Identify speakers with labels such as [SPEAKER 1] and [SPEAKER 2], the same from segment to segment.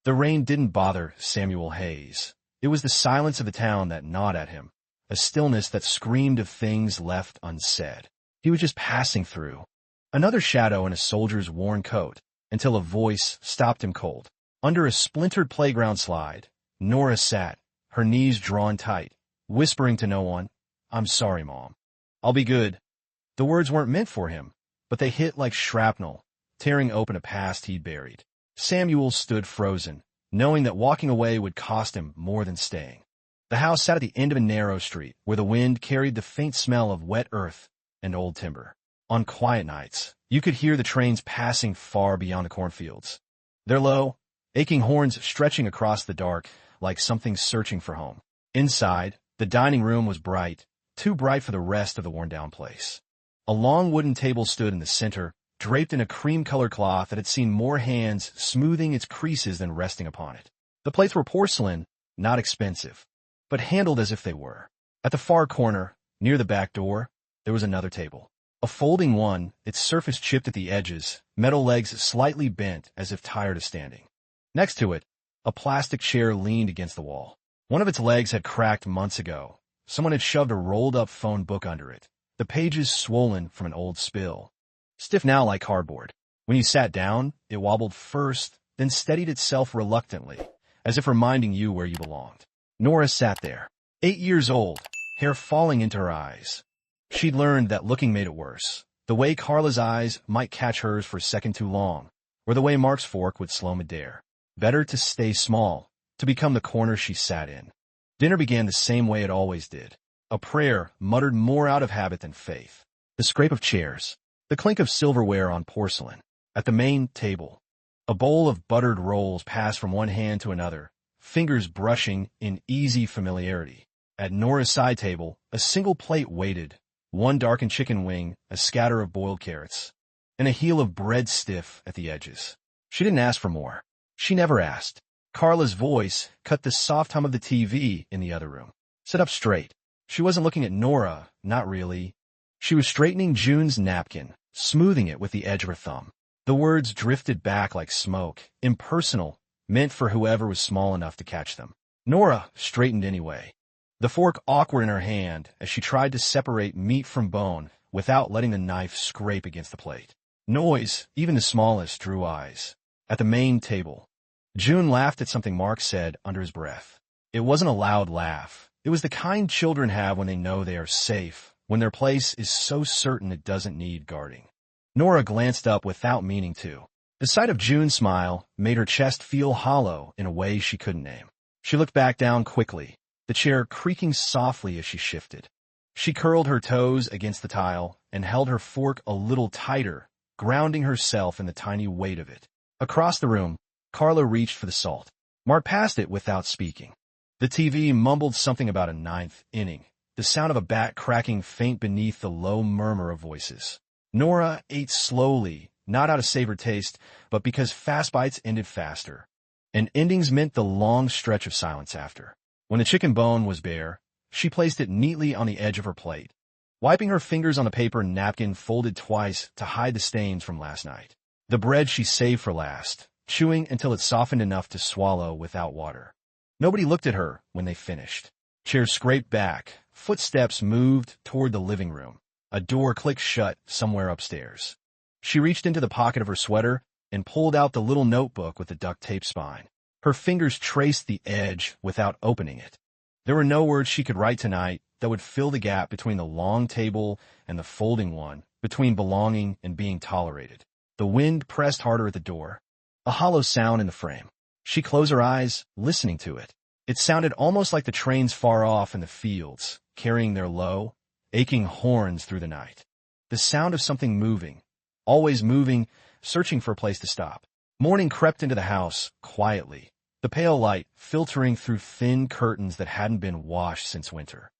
[SPEAKER 1] The rain didn't bother Samuel Hayes. It was the silence of the town that gnawed at him, a stillness that screamed of things left unsaid. He was just passing through. Another shadow in a soldier's worn coat, until a voice stopped him cold. Under a splintered playground slide, Nora sat, her knees drawn tight, whispering to no one, "I'm sorry, Mom. I'll be good." The words weren't meant for him, but they hit like shrapnel, tearing open a past he'd buried. Samuel stood frozen, knowing that walking away would cost him more than staying. The house sat at the end of a narrow street, where the wind carried the faint smell of wet earth and old timber. On quiet nights, you could hear the trains passing far beyond the cornfields, their low, aching horns stretching across the dark like something searching for home. Inside, the dining room was bright, too bright for the rest of the worn-down place. A long wooden table stood in the center, draped in a cream-colored cloth that had seen more hands smoothing its creases than resting upon it. The plates were porcelain, not expensive, but handled as if they were. At the far corner, near the back door, there was another table. A folding one, its surface chipped at the edges, metal legs slightly bent as if tired of standing. Next to it, a plastic chair leaned against the wall. One of its legs had cracked months ago. Someone had shoved a rolled-up phone book under it, the pages swollen from an old spill. Stiff now like cardboard. When you sat down, it wobbled first, then steadied itself reluctantly, as if reminding you where you belonged. Nora sat there, 8 years old, hair falling into her eyes. She'd learned that looking made it worse, the way Carla's eyes might catch hers for a second too long, or the way Mark's fork would slow midair. Better to stay small, to become the corner she sat in. Dinner began the same way it always did, a prayer muttered more out of habit than faith. The scrape of chairs, the clink of silverware on porcelain. At the main table, a bowl of buttered rolls passed from one hand to another, fingers brushing in easy familiarity. At Nora's side table, a single plate waited, one darkened chicken wing, a scatter of boiled carrots, and a heel of bread stiff at the edges. She didn't ask for more. She never asked. Carla's voice cut the soft hum of the TV in the other room. Sit up straight. She wasn't looking at Nora, not really. She was straightening June's napkin, smoothing it with the edge of her thumb. The words drifted back like smoke, impersonal, meant for whoever was small enough to catch them. Nora straightened anyway, the fork awkward in her hand as she tried to separate meat from bone without letting the knife scrape against the plate. Noise, even the smallest, drew eyes. At the main table, June laughed at something Mark said under his breath. It wasn't a loud laugh. It was the kind children have when they know they are safe, when their place is so certain it doesn't need guarding. Nora glanced up without meaning to. The sight of June's smile made her chest feel hollow in a way she couldn't name. She looked back down quickly, the chair creaking softly as she shifted. She curled her toes against the tile and held her fork a little tighter, grounding herself in the tiny weight of it. Across the room, Carla reached for the salt. Mark passed it without speaking. The TV mumbled something about a ninth inning, the sound of a bat cracking faint beneath the low murmur of voices. Nora ate slowly, not out of savored taste, but because fast bites ended faster, and endings meant the long stretch of silence after. When the chicken bone was bare, she placed it neatly on the edge of her plate, wiping her fingers on the paper napkin folded twice to hide the stains from last night. The bread she saved for last, chewing until it softened enough to swallow without water. Nobody looked at her when they finished. Chairs scraped back, footsteps moved toward the living room. A door clicked shut somewhere upstairs. She reached into the pocket of her sweater and pulled out the little notebook with the duct-tape spine. Her fingers traced the edge without opening it. There were no words she could write tonight that would fill the gap between the long table and the folding one, between belonging and being tolerated. The wind pressed harder at the door, a hollow sound in the frame. She closed her eyes, listening to it. It sounded almost like the trains far off in the fields, carrying their low, aching horns through the night. The sound of something moving, always moving, searching for a place to stop. Morning crept into the house, quietly, the pale light filtering through thin curtains that hadn't been washed since winter.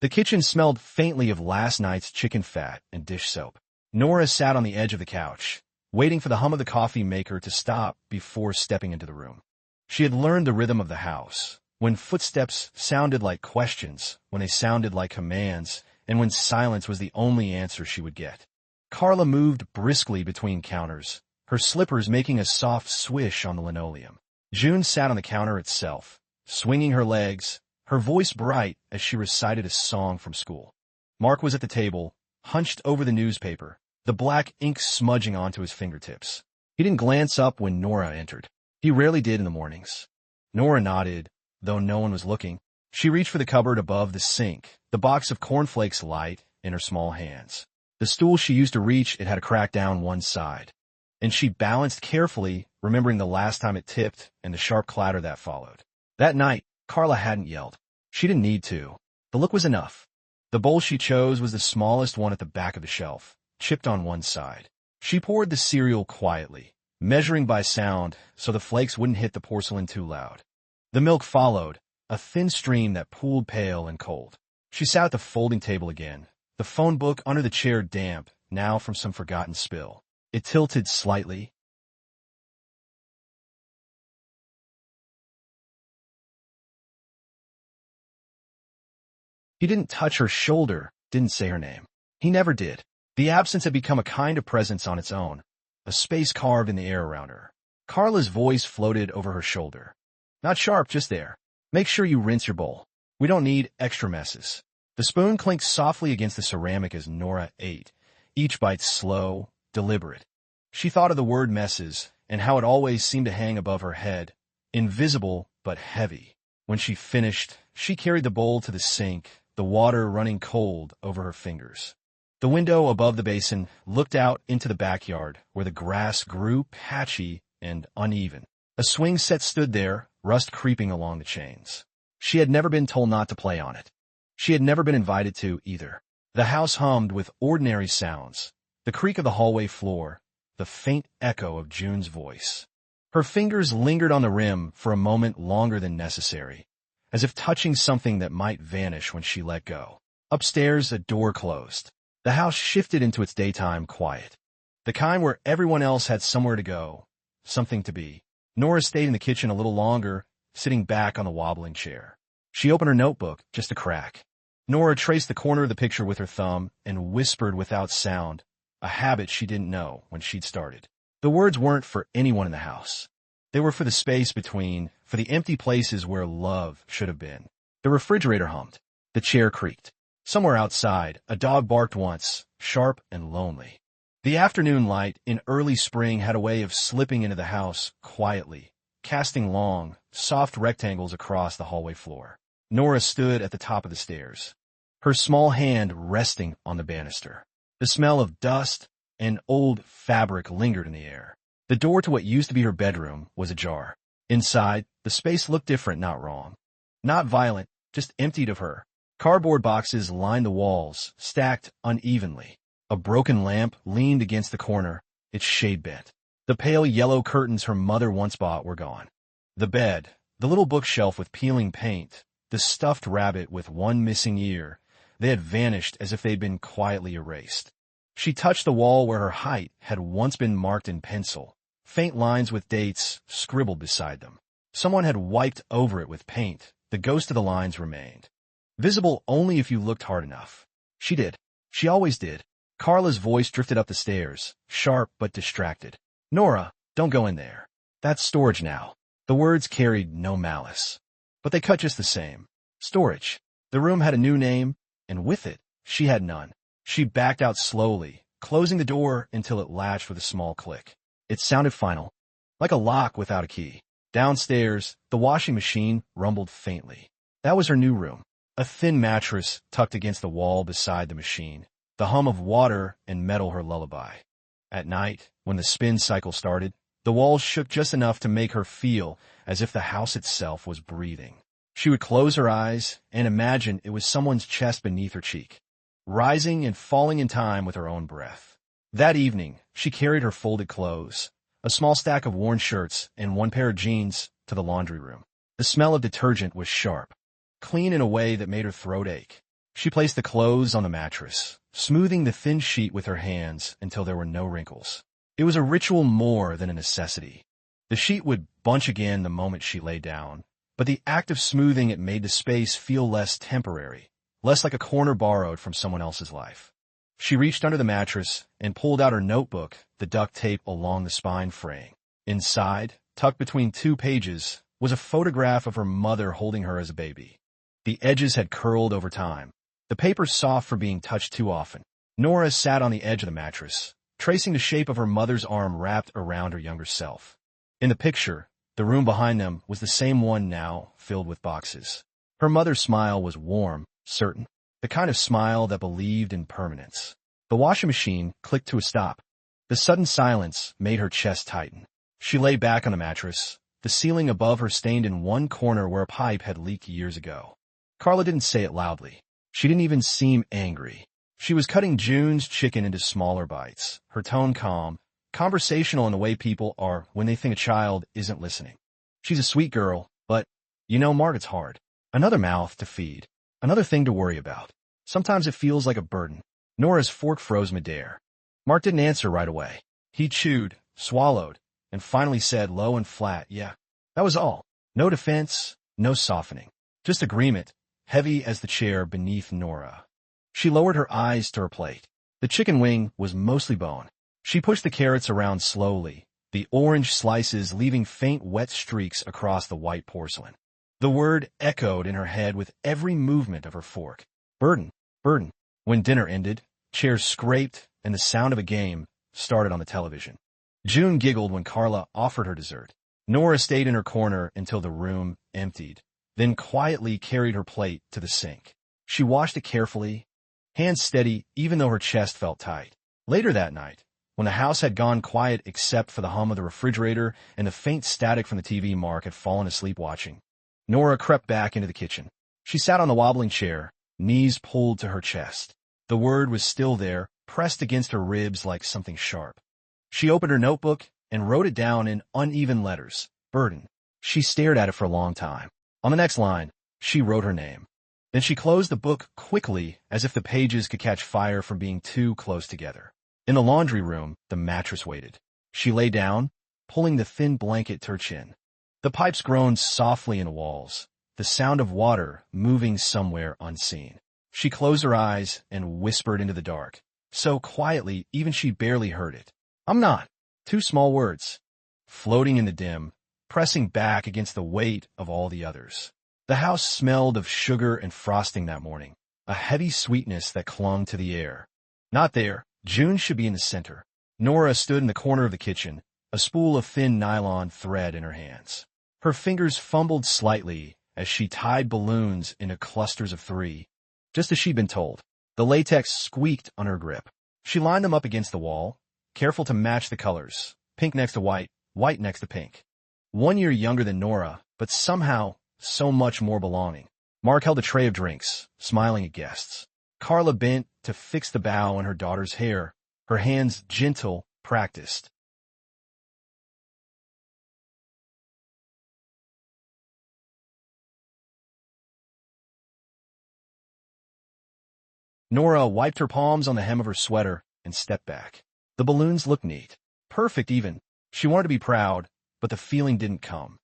[SPEAKER 1] The kitchen smelled faintly of last night's chicken fat and dish soap. Nora sat on the edge of the couch, waiting for the hum of the coffee maker to stop before stepping into the room. She had learned the rhythm of the house, when footsteps sounded like questions, when they sounded like commands, and when silence was the only answer she would get. Carla moved briskly between counters, her slippers making a soft swish on the linoleum. June sat on the counter itself, swinging her legs, her voice bright as she recited a song from school. Mark was at the table, hunched over the newspaper, the black ink smudging onto his fingertips. He didn't glance up when Nora entered. He rarely did in the mornings. Nora nodded, though no one was looking. She reached for the cupboard above the sink, the box of cornflakes light in her small hands. The stool she used to reach, it had a crack down one side, and she balanced carefully, remembering the last time it tipped and the sharp clatter that followed. That night, Carla hadn't yelled. She didn't need to. The look was enough. The bowl she chose was the smallest one at the back of the shelf, chipped on one side. She poured the cereal quietly, measuring by sound so the flakes wouldn't hit the porcelain too loud. The milk followed, a thin stream that pooled pale and cold. She sat at the folding table again, the phone book under the chair damp, now from some forgotten spill. It tilted slightly. He didn't touch her shoulder, didn't say her name. He never did. The absence had become a kind of presence on its own, a space carved in the air around her. Carla's voice floated over her shoulder. Not sharp, just there. Make sure you rinse your bowl. We don't need extra messes. The spoon clinked softly against the ceramic as Nora ate, each bite slow, deliberate. She thought of the word messes and how it always seemed to hang above her head, invisible but heavy. When she finished, she carried the bowl to the sink, the water running cold over her fingers. The window above the basin looked out into the backyard, where the grass grew patchy and uneven. A swing set stood there, rust creeping along the chains. She had never been told not to play on it. She had never been invited to, either. The house hummed with ordinary sounds, the creak of the hallway floor, the faint echo of June's voice. Her fingers lingered on the rim for a moment longer than necessary, as if touching something that might vanish when she let go. Upstairs, a door closed. The house shifted into its daytime quiet, the kind where everyone else had somewhere to go, something to be. Nora stayed in the kitchen a little longer, sitting back on the wobbling chair. She opened her notebook, just a crack. Nora traced the corner of the picture with her thumb and whispered without sound, a habit she didn't know when she'd started. The words weren't for anyone in the house. They were for the space between, for the empty places where love should have been. The refrigerator hummed. The chair creaked. Somewhere outside, a dog barked once, sharp and lonely. The afternoon light in early spring had a way of slipping into the house quietly, casting long, soft rectangles across the hallway floor. Nora stood at the top of the stairs, her small hand resting on the banister. The smell of dust and old fabric lingered in the air. The door to what used to be her bedroom was ajar. Inside, the space looked different, not wrong. Not violent, just emptied of her. Cardboard boxes lined the walls, stacked unevenly. A broken lamp leaned against the corner, its shade bent. The pale yellow curtains her mother once bought were gone. The bed, the little bookshelf with peeling paint, the stuffed rabbit with one missing ear, they had vanished as if they'd been quietly erased. She touched the wall where her height had once been marked in pencil, faint lines with dates scribbled beside them. Someone had wiped over it with paint. The ghost of the lines remained, visible only if you looked hard enough. She did. She always did. Carla's voice drifted up the stairs, sharp but distracted. Nora, don't go in there. That's storage now. The words carried no malice, but they cut just the same. Storage. The room had a new name, and with it, she had none. She backed out slowly, closing the door until it latched with a small click. It sounded final, like a lock without a key. Downstairs, the washing machine rumbled faintly. That was her new room. A thin mattress tucked against the wall beside the machine, the hum of water and metal her lullaby. At night, when the spin cycle started, the walls shook just enough to make her feel as if the house itself was breathing. She would close her eyes and imagine it was someone's chest beneath her cheek, rising and falling in time with her own breath. That evening, she carried her folded clothes, a small stack of worn shirts and one pair of jeans, to the laundry room. The smell of detergent was sharp, clean in a way that made her throat ache. She placed the clothes on the mattress, smoothing the thin sheet with her hands until there were no wrinkles. It was a ritual more than a necessity. The sheet would bunch again the moment she lay down, but the act of smoothing it made the space feel less temporary, less like a corner borrowed from someone else's life. She reached under the mattress and pulled out her notebook, the duct tape along the spine fraying. Inside, tucked between 2 pages, was a photograph of her mother holding her as a baby. The edges had curled over time, the paper soft for being touched too often. Nora sat on the edge of the mattress, tracing the shape of her mother's arm wrapped around her younger self. In the picture, the room behind them was the same one now, filled with boxes. Her mother's smile was warm, certain, the kind of smile that believed in permanence. The washing machine clicked to a stop. The sudden silence made her chest tighten. She lay back on the mattress, the ceiling above her stained in one corner where a pipe had leaked years ago. Carla didn't say it loudly. She didn't even seem angry. She was cutting June's chicken into smaller bites, her tone calm, conversational in the way people are when they think a child isn't listening. She's a sweet girl, but, Margaret's hard. Another mouth to feed, another thing to worry about. Sometimes it feels like a burden. Nora's fork froze midair. Mark didn't answer right away. He chewed, swallowed, and finally said low and flat, "Yeah." That was all. No defense, no softening. Just agreement, heavy as the chair beneath Nora. She lowered her eyes to her plate. The chicken wing was mostly bone. She pushed the carrots around slowly, the orange slices leaving faint wet streaks across the white porcelain. The word echoed in her head with every movement of her fork. Burden, burden. When dinner ended, chairs scraped and the sound of a game started on the television. June giggled when Carla offered her dessert. Nora stayed in her corner until the room emptied, then quietly carried her plate to the sink. She washed it carefully, hands steady even though her chest felt tight. Later that night, when the house had gone quiet except for the hum of the refrigerator and the faint static from the TV Mark had fallen asleep watching, Nora crept back into the kitchen. She sat on the wobbling chair, knees pulled to her chest. The word was still there, pressed against her ribs like something sharp. She opened her notebook and wrote it down in uneven letters. Burden. She stared at it for a long time. On the next line, she wrote her name. Then she closed the book quickly as if the pages could catch fire from being too close together. In the laundry room, the mattress waited. She lay down, pulling the thin blanket to her chin. The pipes groaned softly in the walls, the sound of water moving somewhere unseen. She closed her eyes and whispered into the dark, so quietly even she barely heard it. "I'm not." 2 small words, floating in the dim, pressing back against the weight of all the others. The house smelled of sugar and frosting that morning, a heavy sweetness that clung to the air. Not there. June should be in the center. Nora stood in the corner of the kitchen, a spool of thin nylon thread in her hands. Her fingers fumbled slightly as she tied balloons into clusters of 3, just as she'd been told. The latex squeaked on her grip. She lined them up against the wall, careful to match the colors, pink next to white, white next to pink. 1 year younger than Nora, but somehow so much more belonging. Mark held a tray of drinks, smiling at guests. Carla bent to fix the bow in her daughter's hair, her hands gentle, practiced. Nora wiped her palms on the hem of her sweater and stepped back. The balloons looked neat. Perfect even. She wanted to be proud, but the feeling didn't come.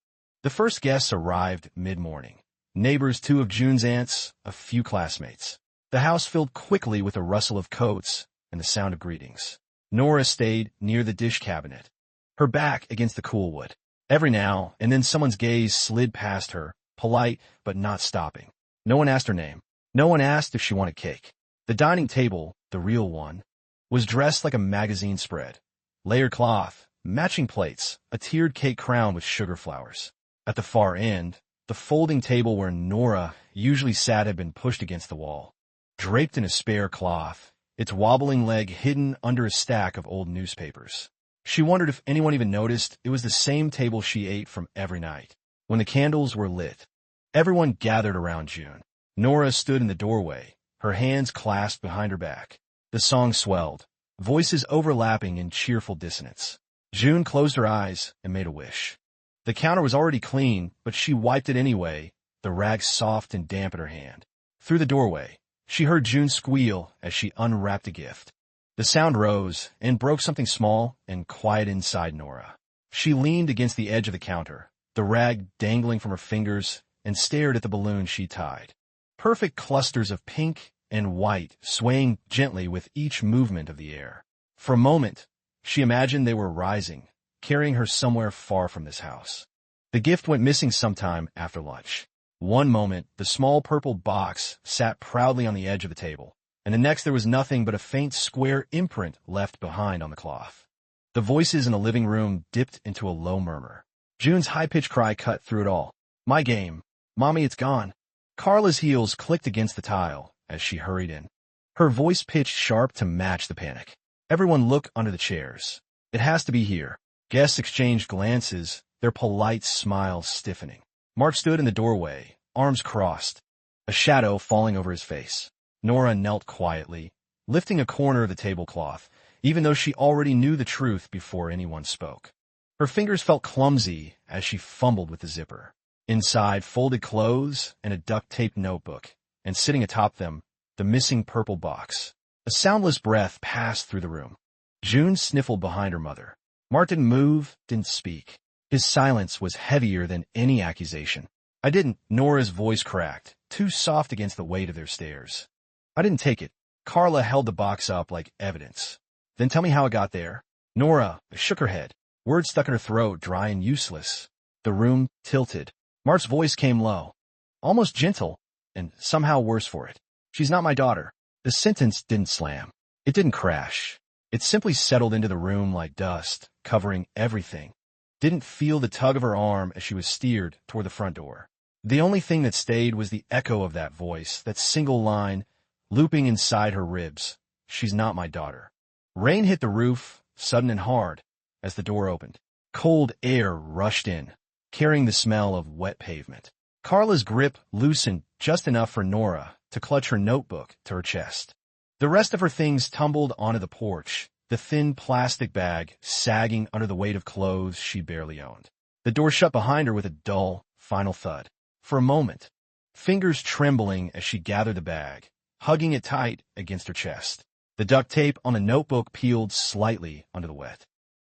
[SPEAKER 1] The first guests arrived mid-morning. Neighbors, 2 of June's aunts, a few classmates. The house filled quickly with a rustle of coats and the sound of greetings. Nora stayed near the dish cabinet, her back against the cool wood. Every now and then someone's gaze slid past her, polite but not stopping. No one asked her name. No one asked if she wanted cake. The dining table, the real one, was dressed like a magazine spread. Layered cloth, matching plates, a tiered cake crown with sugar flowers. At the far end, the folding table where Nora usually sat had been pushed against the wall. Draped in a spare cloth, its wobbling leg hidden under a stack of old newspapers. She wondered if anyone even noticed it was the same table she ate from every night. When the candles were lit, everyone gathered around June. Nora stood in the doorway, her hands clasped behind her back. The song swelled, voices overlapping in cheerful dissonance. June closed her eyes and made a wish. The counter was already clean, but she wiped it anyway, the rag soft and damp in her hand. Through the doorway, she heard June squeal as she unwrapped a gift. The sound rose and broke something small and quiet inside Nora. She leaned against the edge of the counter, the rag dangling from her fingers, and stared at the balloon she tied. Perfect clusters of pink and white swaying gently with each movement of the air. For a moment, she imagined they were rising, carrying her somewhere far from this house. The gift went missing sometime after lunch. One moment, the small purple box sat proudly on the edge of the table, and the next there was nothing but a faint square imprint left behind on the cloth. The voices in the living room dipped into a low murmur. June's high-pitched cry cut through it all. "My game. Mommy, it's gone." Carla's heels clicked against the tile as she hurried in. Her voice pitched sharp to match the panic. Everyone look under the chairs. It has to be here. Guests exchanged glances, their polite smiles stiffening. Mark stood in the doorway, arms crossed, a shadow falling over his face. Nora knelt quietly, lifting a corner of the tablecloth, even though she already knew the truth before anyone spoke. Her fingers felt clumsy as she fumbled with the zipper. Inside, folded clothes and a duct-taped notebook, and sitting atop them, the missing purple box. A soundless breath passed through the room. June sniffled behind her mother. Mark didn't move, didn't speak. His silence was heavier than any accusation. "I didn't," Nora's voice cracked, too soft against the weight of their stares. "I didn't take it." Carla held the box up like evidence. "Then tell me how it got there." Nora shook her head. Words stuck in her throat, dry and useless. The room tilted. Mark's voice came low, almost gentle, and somehow worse for it. "She's not my daughter." The sentence didn't slam. It didn't crash. It simply settled into the room like dust, covering everything. Didn't feel the tug of her arm as she was steered toward the front door. The only thing that stayed was the echo of that voice, that single line, looping inside her ribs. "She's not my daughter." Rain hit the roof, sudden and hard, as the door opened. Cold air rushed in, carrying the smell of wet pavement. Carla's grip loosened just enough for Nora to clutch her notebook to her chest. The rest of her things tumbled onto the porch, the thin plastic bag sagging under the weight of clothes she barely owned. The door shut behind her with a dull, final thud. For a moment, fingers trembling as she gathered the bag, hugging it tight against her chest. The duct tape on the notebook peeled slightly under the wet.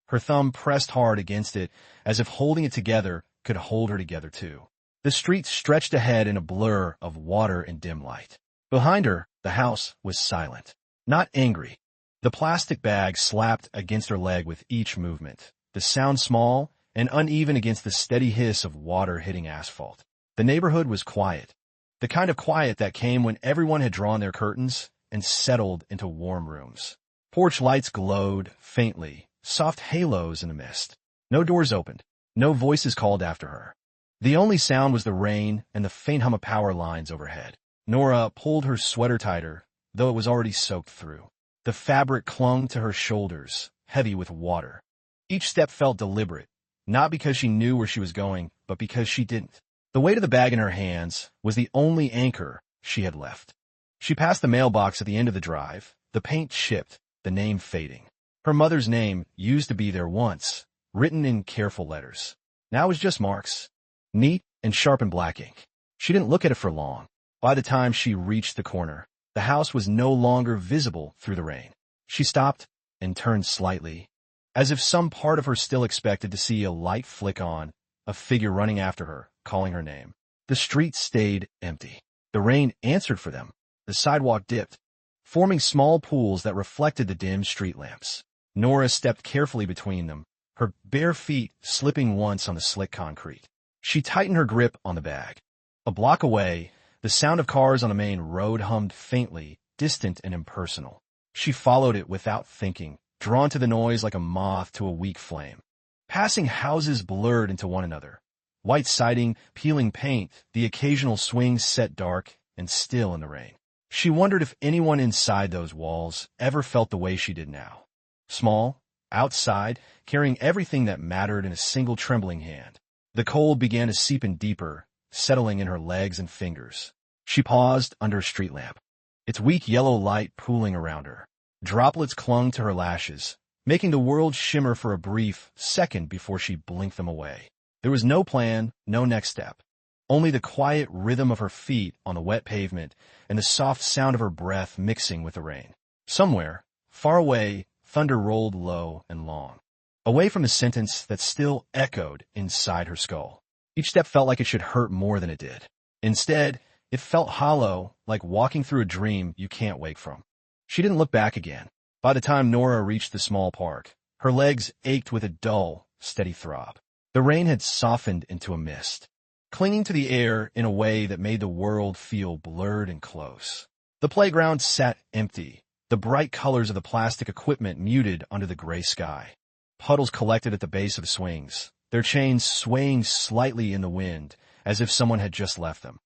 [SPEAKER 1] Her thumb pressed hard against it, as if holding it together could hold her together too. The street stretched ahead in a blur of water and dim light. Behind her, the house was silent, not angry. The plastic bag slapped against her leg with each movement, the sound small and uneven against the steady hiss of water hitting asphalt. The neighborhood was quiet, the kind of quiet that came when everyone had drawn their curtains and settled into warm rooms. Porch lights glowed faintly, soft halos in the mist. No doors opened, no voices called after her. The only sound was the rain and the faint hum of power lines overhead. Nora pulled her sweater tighter, though it was already soaked through. The fabric clung to her shoulders, heavy with water. Each step felt deliberate, not because she knew where she was going, but because she didn't. The weight of the bag in her hands was the only anchor she had left. She passed the mailbox at the end of the drive, the paint chipped, the name fading. Her mother's name used to be there once, written in careful letters. Now it was just Mark's, neat and sharp in black ink. She didn't look at it for long. By the time she reached the corner, the house was no longer visible through the rain. She stopped and turned slightly, as if some part of her still expected to see a light flick on, a figure running after her, calling her name. The street stayed empty. The rain answered for them. The sidewalk dipped, forming small pools that reflected the dim street lamps. Nora stepped carefully between them, her bare feet slipping once on the slick concrete. She tightened her grip on the bag. A block away, the sound of cars on the main road hummed faintly, distant and impersonal. She followed it without thinking, drawn to the noise like a moth to a weak flame. Passing houses blurred into one another. White siding, peeling paint, the occasional swings set dark and still in the rain. She wondered if anyone inside those walls ever felt the way she did now. Small, outside, carrying everything that mattered in a single trembling hand. The cold began to seep in deeper, settling in her legs and fingers. She paused under a street lamp, its weak yellow light pooling around her. Droplets clung to her lashes, making the world shimmer for a brief second before she blinked them away. There was no plan, no next step. Only the quiet rhythm of her feet on the wet pavement and the soft sound of her breath mixing with the rain. Somewhere, far away, thunder rolled low and long, away from the sentence that still echoed inside her skull. Each step felt like it should hurt more than it did. Instead, it felt hollow, like walking through a dream you can't wake from. She didn't look back again. By the time Nora reached the small park, her legs ached with a dull, steady throb. The rain had softened into a mist, clinging to the air in a way that made the world feel blurred and close. The playground sat empty, the bright colors of the plastic equipment muted under the gray sky. Puddles collected at the base of the swings, their chains swaying slightly in the wind, as if someone had just left them.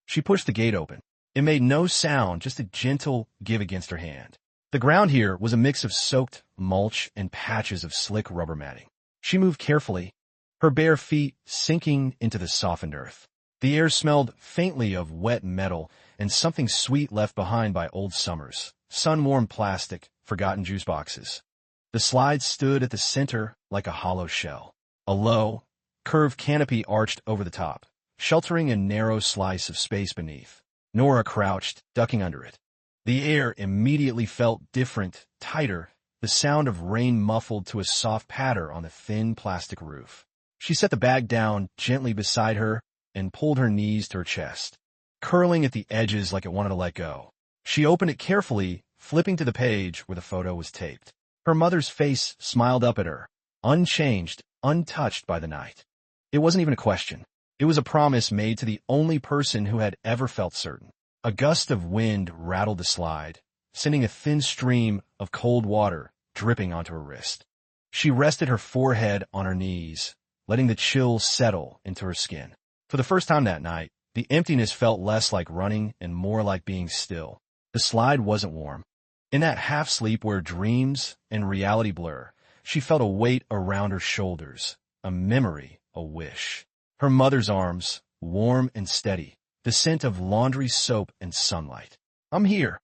[SPEAKER 1] She pushed the gate open. It made no sound, just a gentle give against her hand. The ground here was a mix of soaked mulch and patches of slick rubber matting. She moved carefully, her bare feet sinking into the softened earth. The air smelled faintly of wet metal and something sweet left behind by old summers, sun-warmed plastic, forgotten juice boxes. The slide stood at the center like a hollow shell. A low, curved canopy arched over the top, sheltering a narrow slice of space beneath. Nora crouched, ducking under it. The air immediately felt different, tighter, the sound of rain muffled to a soft patter on the thin plastic roof. She set the bag down gently beside her and pulled her knees to her chest, curling at the edges like it wanted to let go. She opened it carefully, flipping to the page where the photo was taped. Her mother's face smiled up at her, unchanged, untouched by the night. It wasn't even a question. It was a promise made to the only person who had ever felt certain. A gust of wind rattled the slide, sending a thin stream of cold water dripping onto her wrist. She rested her forehead on her knees, letting the chill settle into her skin. For the first time that night, the emptiness felt less like running and more like being still. The slide wasn't warm. In that half-sleep where dreams and reality blur, she felt a weight around her shoulders, a memory, a wish. Her mother's arms, warm and steady, the scent of laundry soap and sunlight. "I'm here,"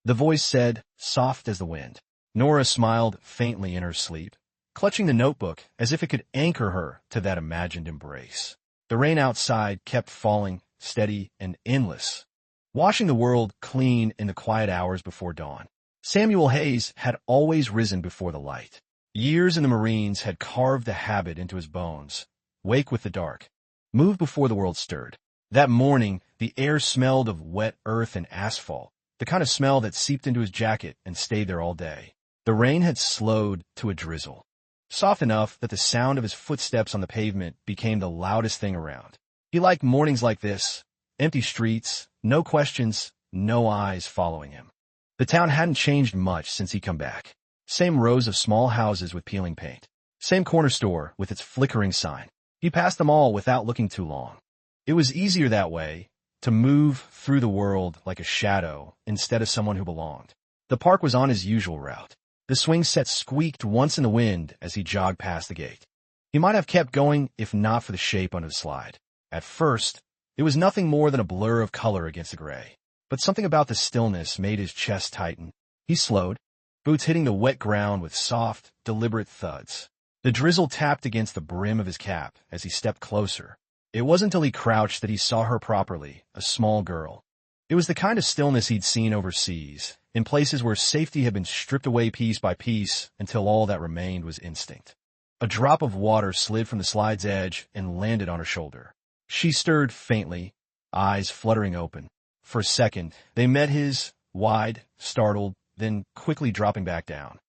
[SPEAKER 1] the voice said, soft as the wind. Nora smiled faintly in her sleep, clutching the notebook as if it could anchor her to that imagined embrace. The rain outside kept falling, steady and endless, washing the world clean in the quiet hours before dawn. Samuel Hayes had always risen before the light. Years in the Marines had carved the habit into his bones. Wake with the dark. Move before the world stirred. That morning, the air smelled of wet earth and asphalt, the kind of smell that seeped into his jacket and stayed there all day. The rain had slowed to a drizzle, soft enough that the sound of his footsteps on the pavement became the loudest thing around. He liked mornings like this, empty streets, no questions, no eyes following him. The town hadn't changed much since he'd come back. Same rows of small houses with peeling paint. Same corner store with its flickering sign. He passed them all without looking too long. It was easier that way, to move through the world like a shadow instead of someone who belonged. The park was on his usual route. The swing set squeaked once in the wind as he jogged past the gate. He might have kept going if not for the shape under the slide. At first, it was nothing more than a blur of color against the gray. But something about the stillness made his chest tighten. He slowed, boots hitting the wet ground with soft, deliberate thuds. The drizzle tapped against the brim of his cap as he stepped closer. It wasn't until he crouched that he saw her properly, a small girl. It was the kind of stillness he'd seen overseas, in places where safety had been stripped away piece by piece until all that remained was instinct. A drop of water slid from the slide's edge and landed on her shoulder. She stirred faintly, eyes fluttering open. For a second, they met his, wide, startled, then quickly dropping back down.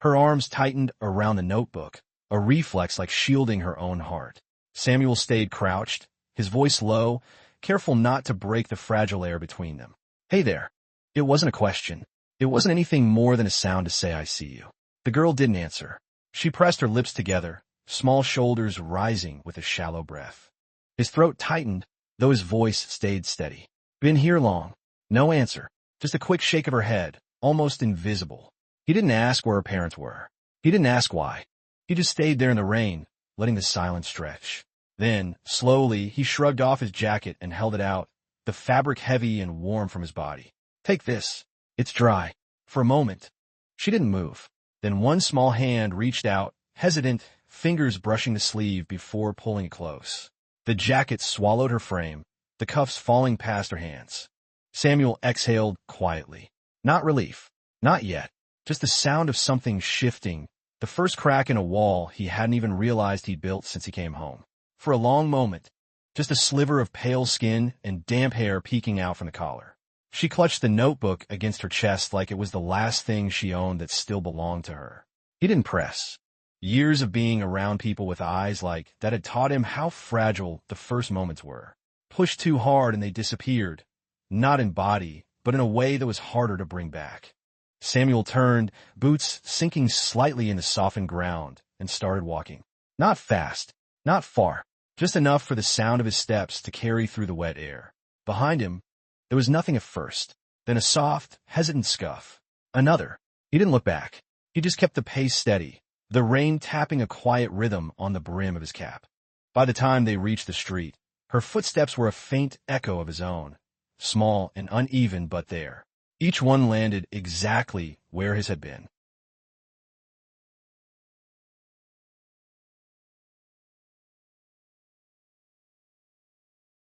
[SPEAKER 1] Her arms tightened around the notebook, a reflex like shielding her own heart. Samuel stayed crouched, his voice low, careful not to break the fragile air between them. "Hey there." It wasn't a question. It wasn't anything more than a sound to say, "I see you." The girl didn't answer. She pressed her lips together, small shoulders rising with a shallow breath. His throat tightened, though his voice stayed steady. "Been here long." No answer, just a quick shake of her head, almost invisible. He didn't ask where her parents were. He didn't ask why. He just stayed there in the rain, letting the silence stretch. Then, slowly, he shrugged off his jacket and held it out, the fabric heavy and warm from his body. "Take this. It's dry." For a moment, she didn't move. Then one small hand reached out, hesitant, fingers brushing the sleeve before pulling it close. The jacket swallowed her frame, the cuffs falling past her hands. Samuel exhaled quietly. Not relief. Not yet. Just the sound of something shifting, the first crack in a wall he hadn't even realized he'd built since he came home. For a long moment, just a sliver of pale skin and damp hair peeking out from the collar. She clutched the notebook against her chest like it was the last thing she owned that still belonged to her. He didn't press. Years of being around people with eyes like that had taught him how fragile the first moments were. Pushed too hard and they disappeared, not in body, but in a way that was harder to bring back. Samuel turned, boots sinking slightly in the softened ground, and started walking. Not fast, not far, just enough for the sound of his steps to carry through the wet air. Behind him, there was nothing at first, then a soft, hesitant scuff. Another. He didn't look back. He just kept the pace steady, the rain tapping a quiet rhythm on the brim of his cap. By the time they reached the street, her footsteps were a faint echo of his own, small and uneven but there. Each one landed exactly where his had been.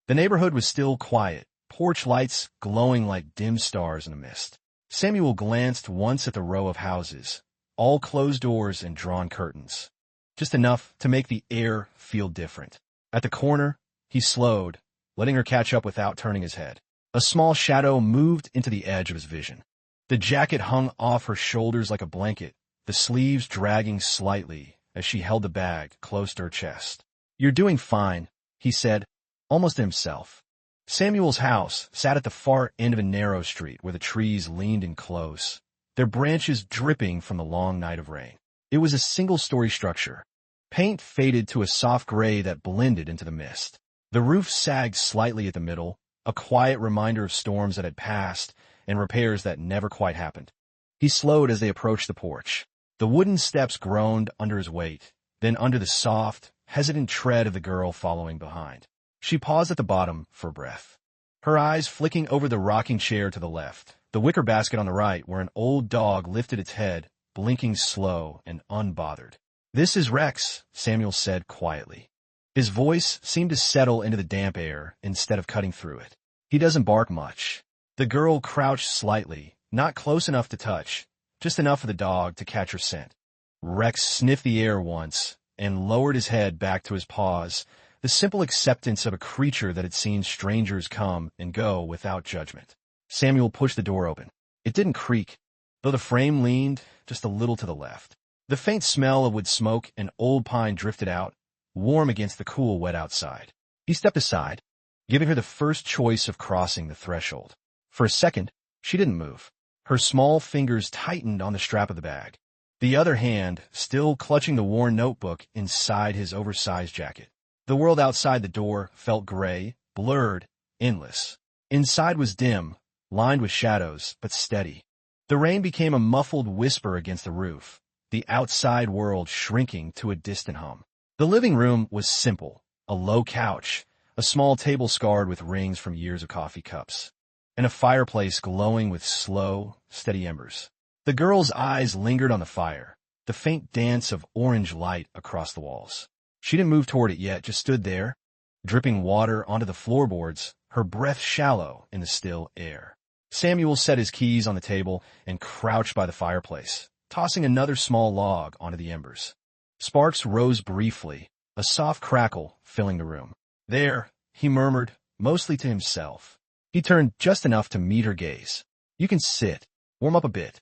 [SPEAKER 1] The neighborhood was still quiet, porch lights glowing like dim stars in a mist. Samuel glanced once at the row of houses, all closed doors and drawn curtains, just enough to make the air feel different. At the corner, he slowed, letting her catch up without turning his head. A small shadow moved into the edge of his vision. The jacket hung off her shoulders like a blanket, the sleeves dragging slightly as she held the bag close to her chest. "You're doing fine," he said, almost to himself. Samuel's house sat at the far end of a narrow street where the trees leaned in close, their branches dripping from the long night of rain. It was a single-story structure. Paint faded to a soft gray that blended into the mist. The roof sagged slightly at the middle, a quiet reminder of storms that had passed and repairs that never quite happened. He slowed as they approached the porch. The wooden steps groaned under his weight, then under the soft, hesitant tread of the girl following behind. She paused at the bottom for breath, her eyes flicking over the rocking chair to the left, the wicker basket on the right where an old dog lifted its head, blinking slow and unbothered. "This is Rex," Samuel said quietly. His voice seemed to settle into the damp air instead of cutting through it. "He doesn't bark much." The girl crouched slightly, not close enough to touch, just enough for the dog to catch her scent. Rex sniffed the air once and lowered his head back to his paws, the simple acceptance of a creature that had seen strangers come and go without judgment. Samuel pushed the door open. It didn't creak, though the frame leaned just a little to the left. The faint smell of wood smoke and old pine drifted out, warm against the cool wet outside. He stepped aside, giving her the first choice of crossing the threshold. For a second, she didn't move. Her small fingers tightened on the strap of the bag, the other hand still clutching the worn notebook inside his oversized jacket. The world outside the door felt gray, blurred, endless. Inside was dim, lined with shadows, but steady. The rain became a muffled whisper against the roof, the outside world shrinking to a distant hum. The living room was simple, a low couch, a small table scarred with rings from years of coffee cups, and a fireplace glowing with slow, steady embers. The girl's eyes lingered on the fire, the faint dance of orange light across the walls. She didn't move toward it yet, just stood there, dripping water onto the floorboards, her breath shallow in the still air. Samuel set his keys on the table and crouched by the fireplace, tossing another small log onto the embers. Sparks rose briefly, a soft crackle filling the room. "There," he murmured, mostly to himself. He turned just enough to meet her gaze. "You can sit, warm up a bit."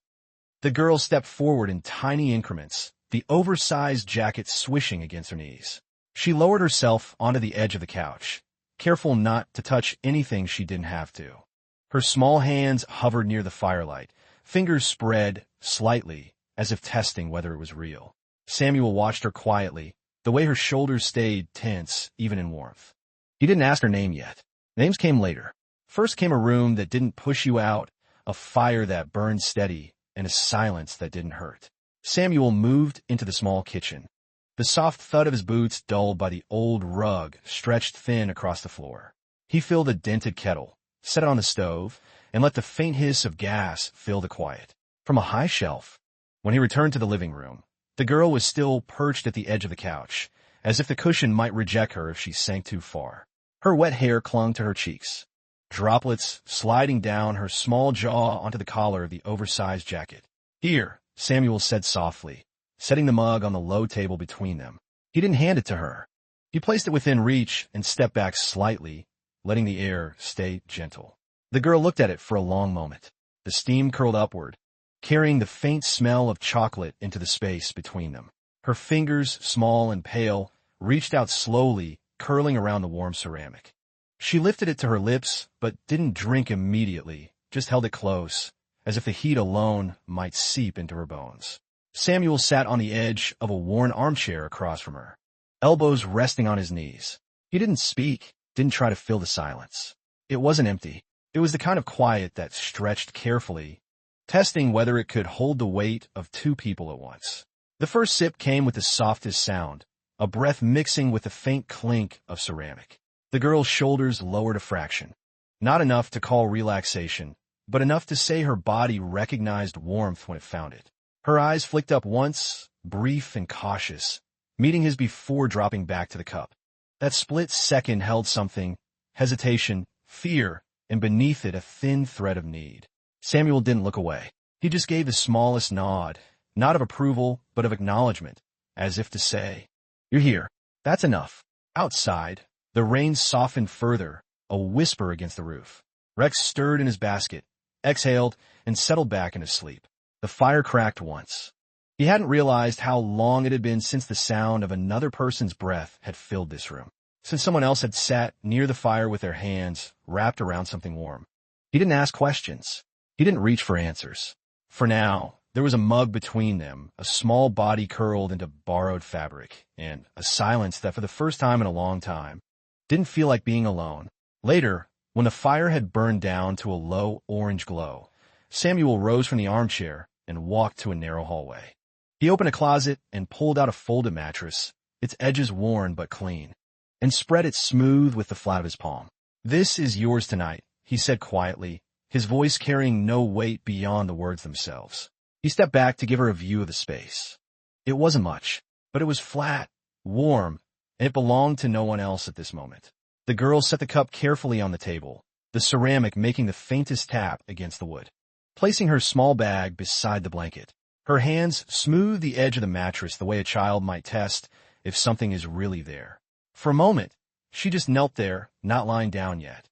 [SPEAKER 1] The girl stepped forward in tiny increments, the oversized jacket swishing against her knees. She lowered herself onto the edge of the couch, careful not to touch anything she didn't have to. Her small hands hovered near the firelight, fingers spread slightly, as if testing whether it was real. Samuel watched her quietly, the way her shoulders stayed tense, even in warmth. He didn't ask her name yet. Names came later. First came a room that didn't push you out, a fire that burned steady, and a silence that didn't hurt. Samuel moved into the small kitchen, the soft thud of his boots dulled by the old rug stretched thin across the floor. He filled a dented kettle, set it on the stove, and let the faint hiss of gas fill the quiet. From a high shelf, when he returned to the living room, the girl was still perched at the edge of the couch, as if the cushion might reject her if she sank too far. Her wet hair clung to her cheeks, droplets sliding down her small jaw onto the collar of the oversized jacket. "Here," Samuel said softly, setting the mug on the low table between them. He didn't hand it to her. He placed it within reach and stepped back slightly, letting the air stay gentle. The girl looked at it for a long moment. The steam curled upward, carrying the faint smell of chocolate into the space between them. Her fingers, small and pale, reached out slowly, curling around the warm ceramic. She lifted it to her lips, but didn't drink immediately, just held it close, as if the heat alone might seep into her bones. Samuel sat on the edge of a worn armchair across from her, elbows resting on his knees. He didn't speak, didn't try to fill the silence. It wasn't empty. It was the kind of quiet that stretched carefully, testing whether it could hold the weight of two people at once. The first sip came with the softest sound, a breath mixing with the faint clink of ceramic. The girl's shoulders lowered a fraction. Not enough to call relaxation, but enough to say her body recognized warmth when it found it. Her eyes flicked up once, brief and cautious, meeting his before dropping back to the cup. That split second held something, hesitation, fear, and beneath it a thin thread of need. Samuel didn't look away. He just gave the smallest nod, not of approval, but of acknowledgement, as if to say, "You're here. That's enough." Outside, the rain softened further, a whisper against the roof. Rex stirred in his basket, exhaled, and settled back into sleep. The fire cracked once. He hadn't realized how long it had been since the sound of another person's breath had filled this room, since someone else had sat near the fire with their hands wrapped around something warm. He didn't ask questions. He didn't reach for answers. For now, there was a mug between them, a small body curled into borrowed fabric, and a silence that for the first time in a long time didn't feel like being alone. Later, when the fire had burned down to a low orange glow, Samuel rose from the armchair and walked to a narrow hallway. He opened a closet and pulled out a folded mattress, its edges worn but clean, and spread it smooth with the flat of his palm. "This is yours tonight," he said quietly, his voice carrying no weight beyond the words themselves. He stepped back to give her a view of the space. It wasn't much, but it was flat, warm, and it belonged to no one else at this moment. The girl set the cup carefully on the table, the ceramic making the faintest tap against the wood. Placing her small bag beside the blanket, her hands smoothed the edge of the mattress the way a child might test if something is really there. For a moment, she just knelt there, not lying down yet.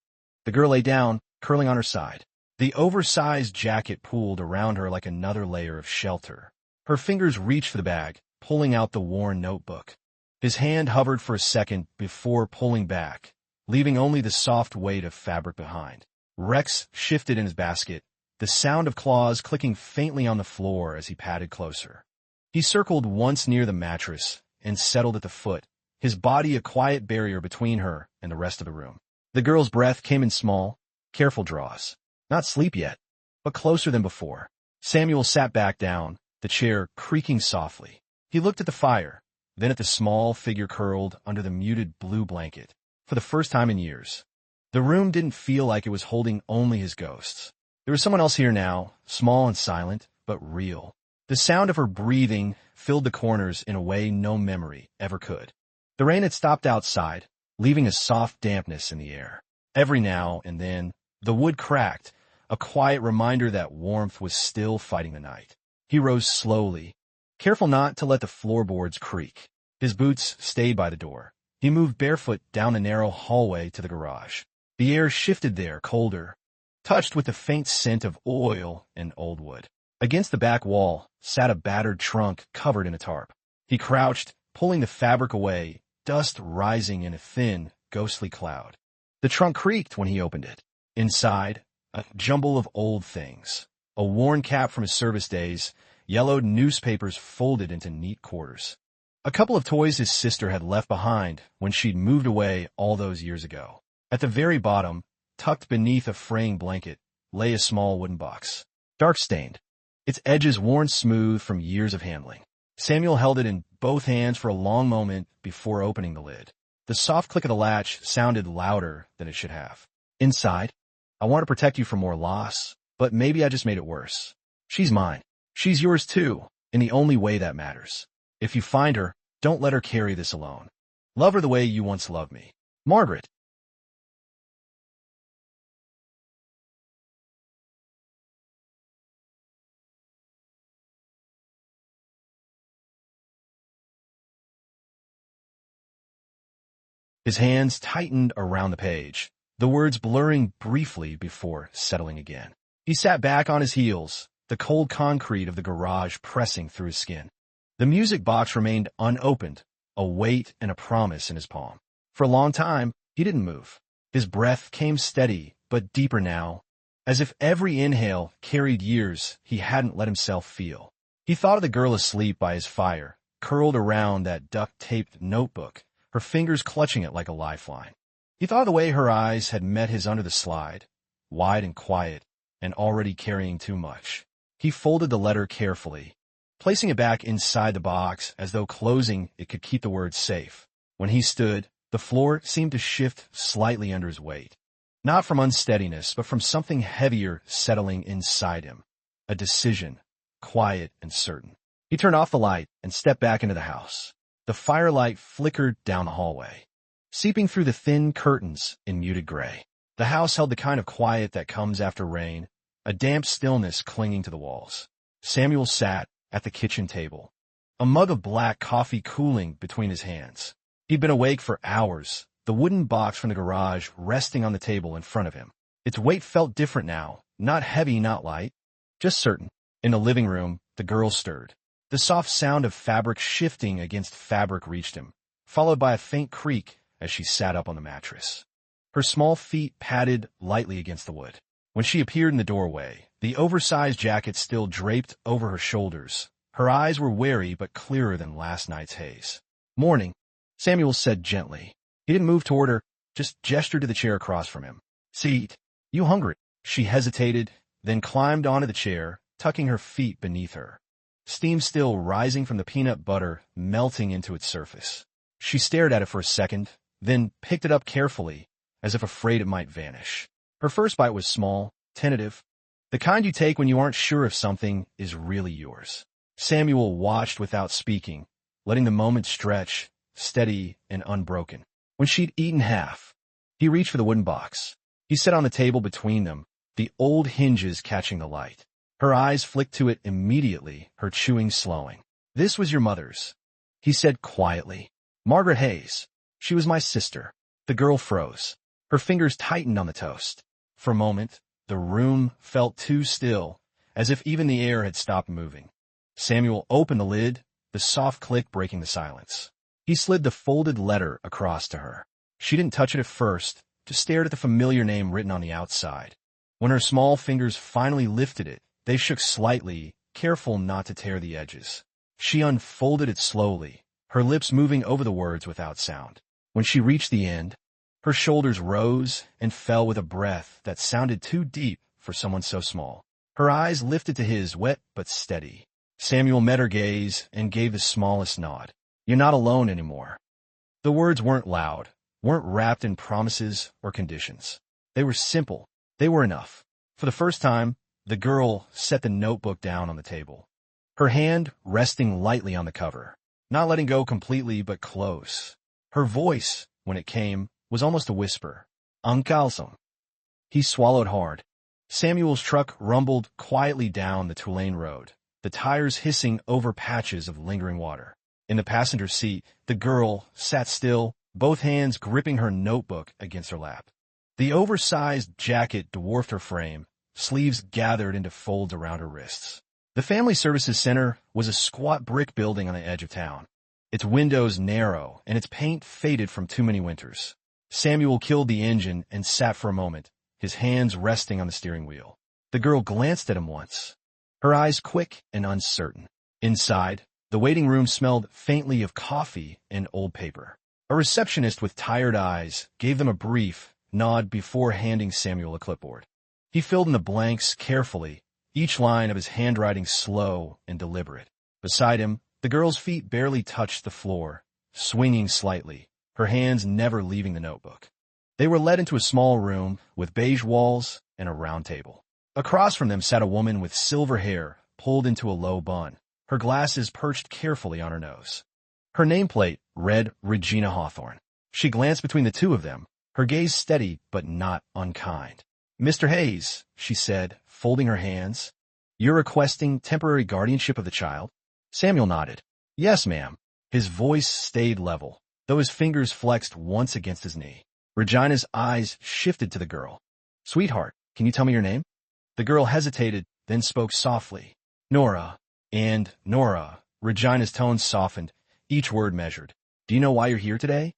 [SPEAKER 1] The girl lay down, curling on her side. The oversized jacket pooled around her like another layer of shelter. Her fingers reached for the bag, pulling out the worn notebook. His hand hovered for a second before pulling back, leaving only the soft weight of fabric behind. Rex shifted in his basket, the sound of claws clicking faintly on the floor as he padded closer. He circled once near the mattress and settled at the foot, his body a quiet barrier between her and the rest of the room. The girl's breath came in small, careful draws. Not sleep yet, but closer than before. Samuel sat back down, the chair creaking softly. He looked at the fire, then at the small figure curled under the muted blue blanket. For the first time in years, the room didn't feel like it was holding only his ghosts. There was someone else here now, small and silent, but real. The sound of her breathing filled the corners in a way no memory ever could. The rain had stopped outside, leaving a soft dampness in the air. Every now and then, the wood cracked, a quiet reminder that warmth was still fighting the night. He rose slowly, careful not to let the floorboards creak. His boots stayed by the door. He moved barefoot down the narrow hallway to the garage. The air shifted there, colder, touched with the faint scent of oil and old wood. Against the back wall sat a battered trunk covered in a tarp. He crouched, pulling the fabric away, dust rising in a thin, ghostly cloud. The trunk creaked when he opened it. Inside, a jumble of old things. A worn cap from his service days, yellowed newspapers folded into neat quarters. A couple of toys his sister had left behind when she'd moved away all those years ago. At the very bottom, tucked beneath a fraying blanket, lay a small wooden box. Dark-stained, its edges worn smooth from years of handling. Samuel held it in both hands for a long moment before opening the lid. The soft click of the latch sounded louder than it should have. Inside, "I want to protect you from more loss, but maybe I just made it worse. She's mine. She's yours too, in the only way that matters. If you find her, don't let her carry this alone. Love her the way you once loved me. Margaret." His hands tightened around the page, the words blurring briefly before settling again. He sat back on his heels, the cold concrete of the garage pressing through his skin. The music box remained unopened, a weight and a promise in his palm. For a long time, he didn't move. His breath came steady, but deeper now, as if every inhale carried years he hadn't let himself feel. He thought of the girl asleep by his fire, curled around that duct-taped notebook, her fingers clutching it like a lifeline. He thought of the way her eyes had met his under the slide, wide and quiet, and already carrying too much. He folded the letter carefully, placing it back inside the box as though closing it could keep the words safe. When he stood, the floor seemed to shift slightly under his weight. Not from unsteadiness, but from something heavier settling inside him. A decision, quiet and certain. He turned off the light and stepped back into the house. The firelight flickered down the hallway, seeping through the thin curtains in muted gray. The house held the kind of quiet that comes after rain, a damp stillness clinging to the walls. Samuel sat at the kitchen table, a mug of black coffee cooling between his hands. He'd been awake for hours, the wooden box from the garage resting on the table in front of him. Its weight felt different now, not heavy, not light, just certain. In the living room, the girl stirred. The soft sound of fabric shifting against fabric reached him, followed by a faint creak as she sat up on the mattress. Her small feet padded lightly against the wood. When she appeared in the doorway, the oversized jacket still draped over her shoulders. Her eyes were wary but clearer than last night's haze. "Morning," Samuel said gently. He didn't move toward her, just gestured to the chair across from him. "Sit. You hungry?" She hesitated, then climbed onto the chair, tucking her feet beneath her. Steam still rising from the peanut butter melting into its surface. She stared at it for a second, then picked it up carefully, as if afraid it might vanish. Her first bite was small, tentative, the kind you take when you aren't sure if something is really yours. Samuel watched without speaking, letting the moment stretch, steady and unbroken. When she'd eaten half, he reached for the wooden box. He sat on the table between them, the old hinges catching the light. Her eyes flicked to it immediately, her chewing slowing. "This was your mother's," he said quietly. "Margaret Hayes. She was my sister." The girl froze. Her fingers tightened on the toast. For a moment, the room felt too still, as if even the air had stopped moving. Samuel opened the lid, the soft click breaking the silence. He slid the folded letter across to her. She didn't touch it at first, just stared at the familiar name written on the outside. When her small fingers finally lifted it, they shook slightly, careful not to tear the edges. She unfolded it slowly, her lips moving over the words without sound. When she reached the end, her shoulders rose and fell with a breath that sounded too deep for someone so small. Her eyes lifted to his, wet but steady. Samuel met her gaze and gave the smallest nod. "You're not alone anymore." The words weren't loud, weren't wrapped in promises or conditions. They were simple. They were enough. For the first time, the girl set the notebook down on the table, her hand resting lightly on the cover, not letting go completely but close. Her voice, when it came, was almost a whisper. "Uncalsome." He swallowed hard. Samuel's truck rumbled quietly down the Tulane road, the tires hissing over patches of lingering water. In the passenger seat, the girl sat still, both hands gripping her notebook against her lap. The oversized jacket dwarfed her frame, sleeves gathered into folds around her wrists. The Family Services Center was a squat brick building on the edge of town, its windows narrow and its paint faded from too many winters. Samuel killed the engine and sat for a moment, his hands resting on the steering wheel. The girl glanced at him once, her eyes quick and uncertain. Inside, the waiting room smelled faintly of coffee and old paper. A receptionist with tired eyes gave them a brief nod before handing Samuel a clipboard. He filled in the blanks carefully, each line of his handwriting slow and deliberate. Beside him, the girl's feet barely touched the floor, swinging slightly, her hands never leaving the notebook. They were led into a small room with beige walls and a round table. Across from them sat a woman with silver hair pulled into a low bun, her glasses perched carefully on her nose. Her nameplate read Regina Hawthorne. She glanced between the two of them, her gaze steady but not unkind. "Mr. Hayes," she said, folding her hands, "you're requesting temporary guardianship of the child?" Samuel nodded. "Yes, ma'am." His voice stayed level. though his fingers flexed once against his knee. Regina's eyes shifted to the girl. "Sweetheart, can you tell me your name?" The girl hesitated, then spoke softly. "Nora." "And, Nora," Regina's tones softened, each word measured. "Do you know why you're here today?"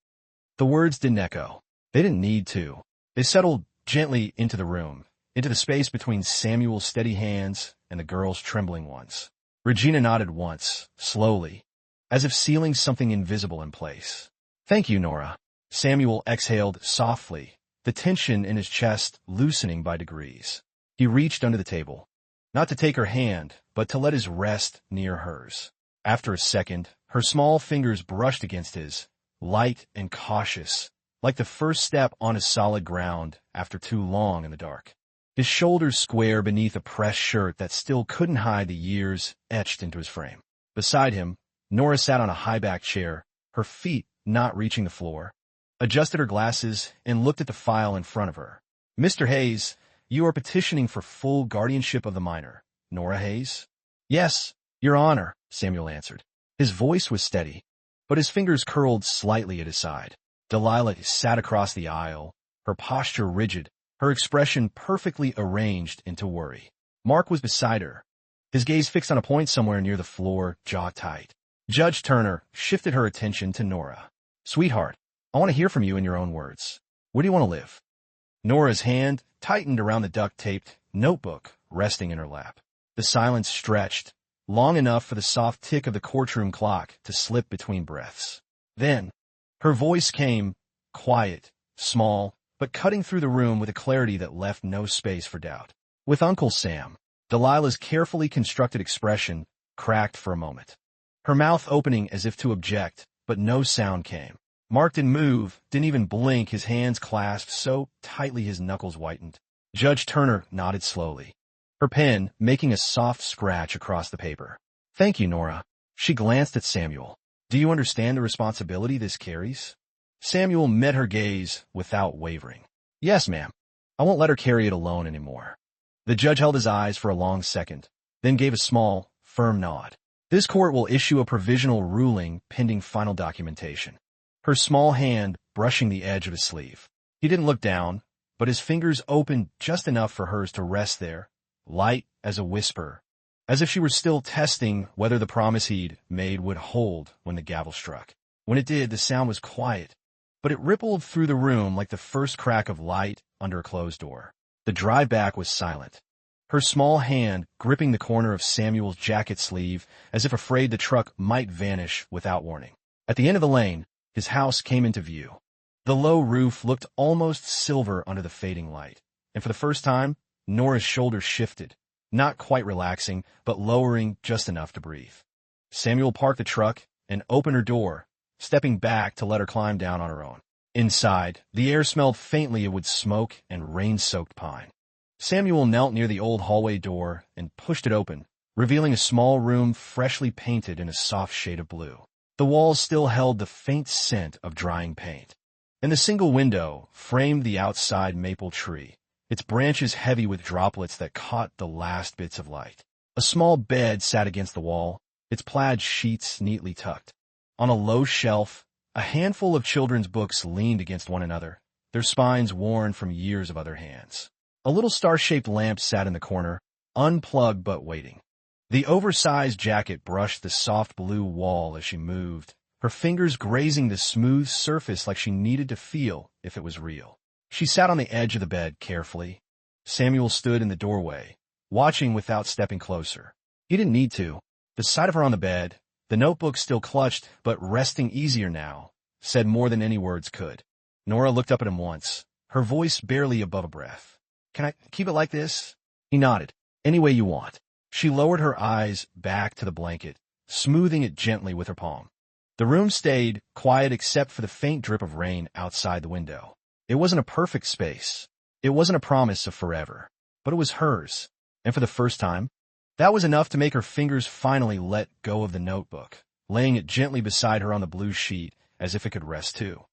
[SPEAKER 1] The words didn't echo. They didn't need to. They settled gently into the room, into the space between Samuel's steady hands and the girl's trembling ones. Regina nodded once, slowly, as if sealing something invisible in place. "Thank you, Nora." Samuel exhaled softly, the tension in his chest loosening by degrees. He reached under the table, not to take her hand, but to let his rest near hers. After a second, her small fingers brushed against his, light and cautious, like the first step on a solid ground after too long in the dark. His shoulders square beneath a pressed shirt that still couldn't hide the years etched into his frame. Beside him, Nora sat on a high-backed chair, her feet not reaching the floor, adjusted her glasses, and looked at the file in front of her. "Mr. Hayes, you are petitioning for full guardianship of the minor, Nora Hayes?" "Yes, Your Honor," Samuel answered. His voice was steady, but his fingers curled slightly at his side. Delilah sat across the aisle, her posture rigid, her expression perfectly arranged into worry. Mark was beside her, his gaze fixed on a point somewhere near the floor, jaw tight. Judge Turner shifted her attention to Nora. "Sweetheart, I want to hear from you in your own words. Where do you want to live?" Nora's hand tightened around the duct-taped notebook resting in her lap. The silence stretched, long enough for the soft tick of the courtroom clock to slip between breaths. Then, her voice came, quiet, small, but cutting through the room with a clarity that left no space for doubt. "With Uncle Sam." Delilah's carefully constructed expression cracked for a moment, her mouth opening as if to object, but no sound came. Mark didn't move, didn't even blink, his hands clasped so tightly his knuckles whitened. Judge Turner nodded slowly, her pen making a soft scratch across the paper. "Thank you, Nora." She glanced at Samuel. "Do you understand the responsibility this carries?" Samuel met her gaze without wavering. "Yes, ma'am. I won't let her carry it alone anymore." The judge held his eyes for a long second, then gave a small, firm nod. "This court will issue a provisional ruling pending final documentation." Her small hand brushing the edge of his sleeve. He didn't look down, but his fingers opened just enough for hers to rest there, light as a whisper, as if she were still testing whether the promise he'd made would hold when the gavel struck. When it did, the sound was quiet, but it rippled through the room like the first crack of light under a closed door. The drive back was silent, her small hand gripping the corner of Samuel's jacket sleeve as if afraid the truck might vanish without warning. At the end of the lane, his house came into view. The low roof looked almost silver under the fading light, and for the first time, Nora's shoulders shifted, not quite relaxing, but lowering just enough to breathe. Samuel parked the truck and opened her door, stepping back to let her climb down on her own. Inside, the air smelled faintly of wood smoke and rain-soaked pine. Samuel knelt near the old hallway door and pushed it open, revealing a small room freshly painted in a soft shade of blue. The walls still held the faint scent of drying paint, and the single window framed the outside maple tree, its branches heavy with droplets that caught the last bits of light. A small bed sat against the wall, its plaid sheets neatly tucked. On a low shelf, a handful of children's books leaned against one another, their spines worn from years of other hands. A little star-shaped lamp sat in the corner, unplugged but waiting. The oversized jacket brushed the soft blue wall as she moved, her fingers grazing the smooth surface like she needed to feel if it was real. She sat on the edge of the bed carefully. Samuel stood in the doorway, watching without stepping closer. He didn't need to. The sight of her on the bed, the notebook still clutched but resting easier now, said more than any words could. Nora looked up at him once, her voice barely above a breath. "Can I keep it like this?" He nodded. "Any way you want." She lowered her eyes back to the blanket, smoothing it gently with her palm. The room stayed quiet except for the faint drip of rain outside the window. It wasn't a perfect space. It wasn't a promise of forever, but it was hers. And for the first time, that was enough to make her fingers finally let go of the notebook, laying it gently beside her on the blue sheet as if it could rest too.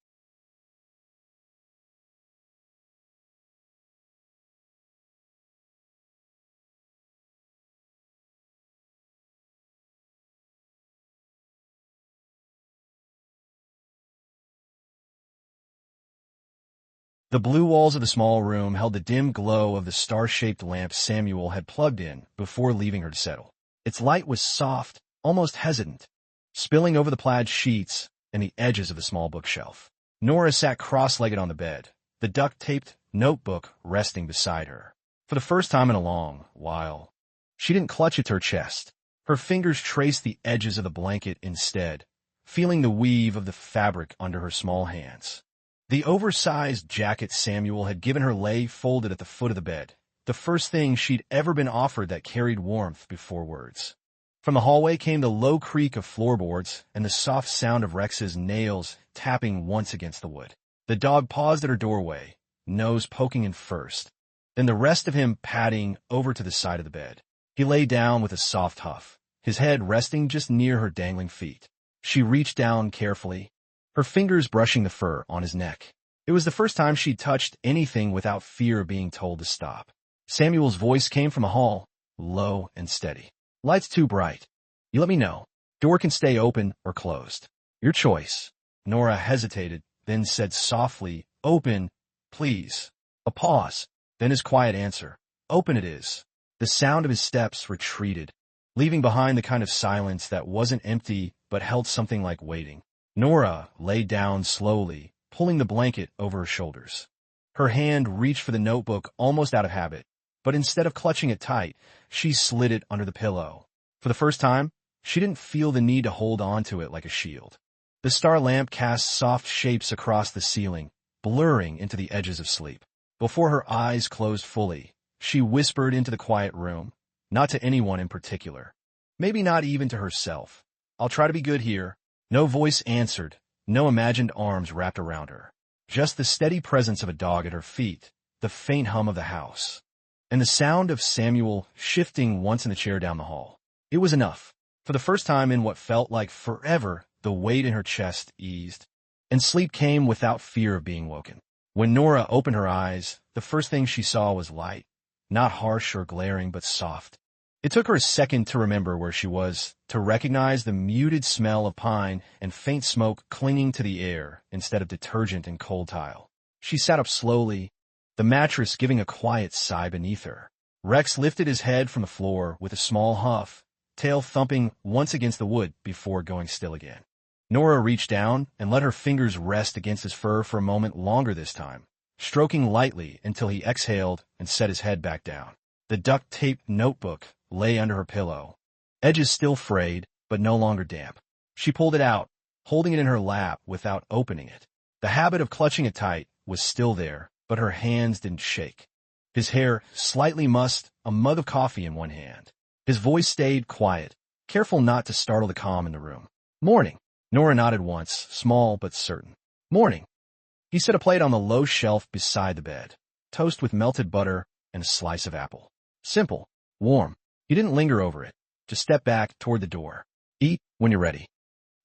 [SPEAKER 1] The blue walls of the small room held the dim glow of the star-shaped lamp Samuel had plugged in before leaving her to settle. Its light was soft, almost hesitant, spilling over the plaid sheets and the edges of the small bookshelf. Nora sat cross-legged on the bed, the duct-taped notebook resting beside her. For the first time in a long while, she didn't clutch at her chest. Her fingers traced the edges of the blanket instead, feeling the weave of the fabric under her small hands. The oversized jacket Samuel had given her lay folded at the foot of the bed, the first thing she'd ever been offered that carried warmth before words. From the hallway came the low creak of floorboards and the soft sound of Rex's nails tapping once against the wood. The dog paused at her doorway, nose poking in first, then the rest of him padding over to the side of the bed. He lay down with a soft huff, his head resting just near her dangling feet. She reached down carefully, her fingers brushing the fur on his neck. It was the first time she'd touched anything without fear of being told to stop. Samuel's voice came from a hall, low and steady. "Light's too bright. You let me know. Door can stay open or closed. Your choice." Nora hesitated, then said softly, "Open, please." A pause, then his quiet answer, "Open it is." The sound of his steps retreated, leaving behind the kind of silence that wasn't empty but held something like waiting. Nora lay down slowly, pulling the blanket over her shoulders. Her hand reached for the notebook almost out of habit, but instead of clutching it tight, she slid it under the pillow. For the first time, she didn't feel the need to hold on to it like a shield. The star lamp cast soft shapes across the ceiling, blurring into the edges of sleep. Before her eyes closed fully, she whispered into the quiet room, not to anyone in particular, maybe not even to herself. "I'll try to be good here." No voice answered, no imagined arms wrapped around her. Just the steady presence of a dog at her feet, the faint hum of the house, and the sound of Samuel shifting once in the chair down the hall. It was enough. For the first time in what felt like forever, the weight in her chest eased, and sleep came without fear of being woken. When Nora opened her eyes, the first thing she saw was light, not harsh or glaring, but soft. It took her a second to remember where she was, to recognize the muted smell of pine and faint smoke clinging to the air instead of detergent and cold tile. She sat up slowly, the mattress giving a quiet sigh beneath her. Rex lifted his head from the floor with a small huff, tail thumping once against the wood before going still again. Nora reached down and let her fingers rest against his fur for a moment longer this time, stroking lightly until he exhaled and set his head back down. The duct-taped notebook lay under her pillow, edges still frayed, but no longer damp. She pulled it out, holding it in her lap without opening it. The habit of clutching it tight was still there, but her hands didn't shake. His hair slightly mussed, a mug of coffee in one hand. His voice stayed quiet, careful not to startle the calm in the room. "Morning." Nora nodded once, small but certain. "Morning." He set a plate on the low shelf beside the bed, toast with melted butter and a slice of apple. Simple, warm. He didn't linger over it, just stepped back toward the door. "Eat when you're ready."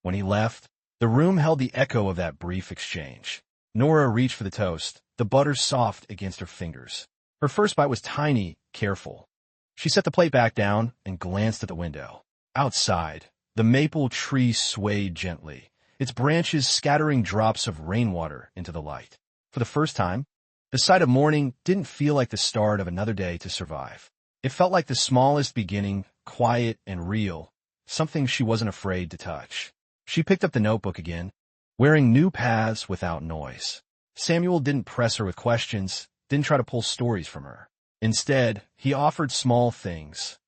[SPEAKER 1] When he left, the room held the echo of that brief exchange. Nora reached for the toast, the butter soft against her fingers. Her first bite was tiny, careful. She set the plate back down and glanced at the window. Outside, the maple tree swayed gently, its branches scattering drops of rainwater into the light. For the first time, the sight of morning didn't feel like the start of another day to survive. It felt like the smallest beginning, quiet and real, something she wasn't afraid to touch. She picked up the notebook again, wearing new paths without noise. Samuel didn't press her with questions, didn't try to pull stories from her. Instead, he offered small things.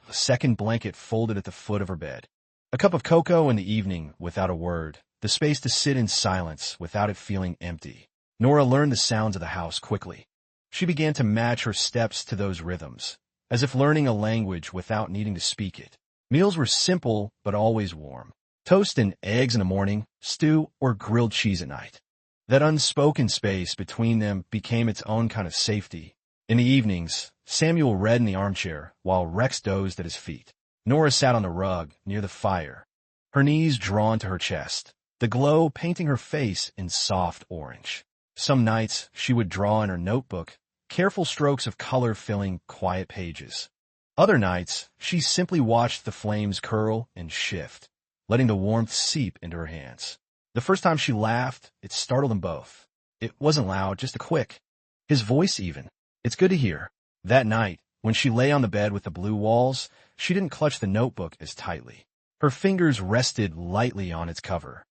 [SPEAKER 1] A second blanket folded at the foot of her bed. A cup of cocoa in the evening without a word. The space to sit in silence without it feeling empty. Nora learned the sounds of the house quickly. She began to match her steps to those rhythms, as if learning a language without needing to speak it. Meals were simple, but always warm. Toast and eggs in the morning, stew or grilled cheese at night. That unspoken space between them became its own kind of safety. In the evenings, Samuel read in the armchair while Rex dozed at his feet. Nora sat on the rug near the fire, her knees drawn to her chest, the glow painting her face in soft orange. Some nights she would draw in her notebook, careful strokes of color filling quiet pages. Other nights, she simply watched the flames curl and shift, letting the warmth seep into her hands. The first time she laughed, it startled them both. It wasn't loud, just a quick. His voice even. It's good to hear. That night, when she lay on the bed with the blue walls, she didn't clutch the notebook as tightly. Her fingers rested lightly on its cover,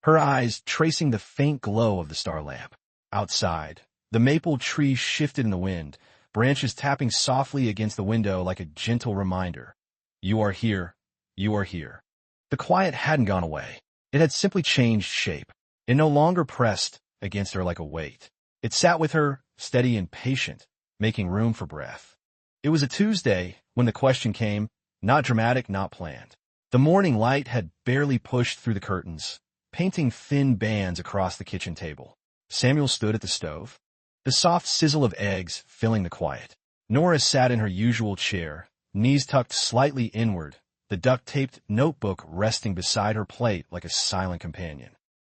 [SPEAKER 1] her eyes tracing the faint glow of the star lamp. Outside, the maple trees shifted in the wind, branches tapping softly against the window like a gentle reminder. You are here. You are here. The quiet hadn't gone away. It had simply changed shape. It no longer pressed against her like a weight. It sat with her, steady and patient, making room for breath. It was a Tuesday when the question came, not dramatic, not planned. The morning light had barely pushed through the curtains, painting thin bands across the kitchen table. Samuel stood at the stove, the soft sizzle of eggs filling the quiet. Nora sat in her usual chair, knees tucked slightly inward, the duct-taped notebook resting beside her plate like a silent companion.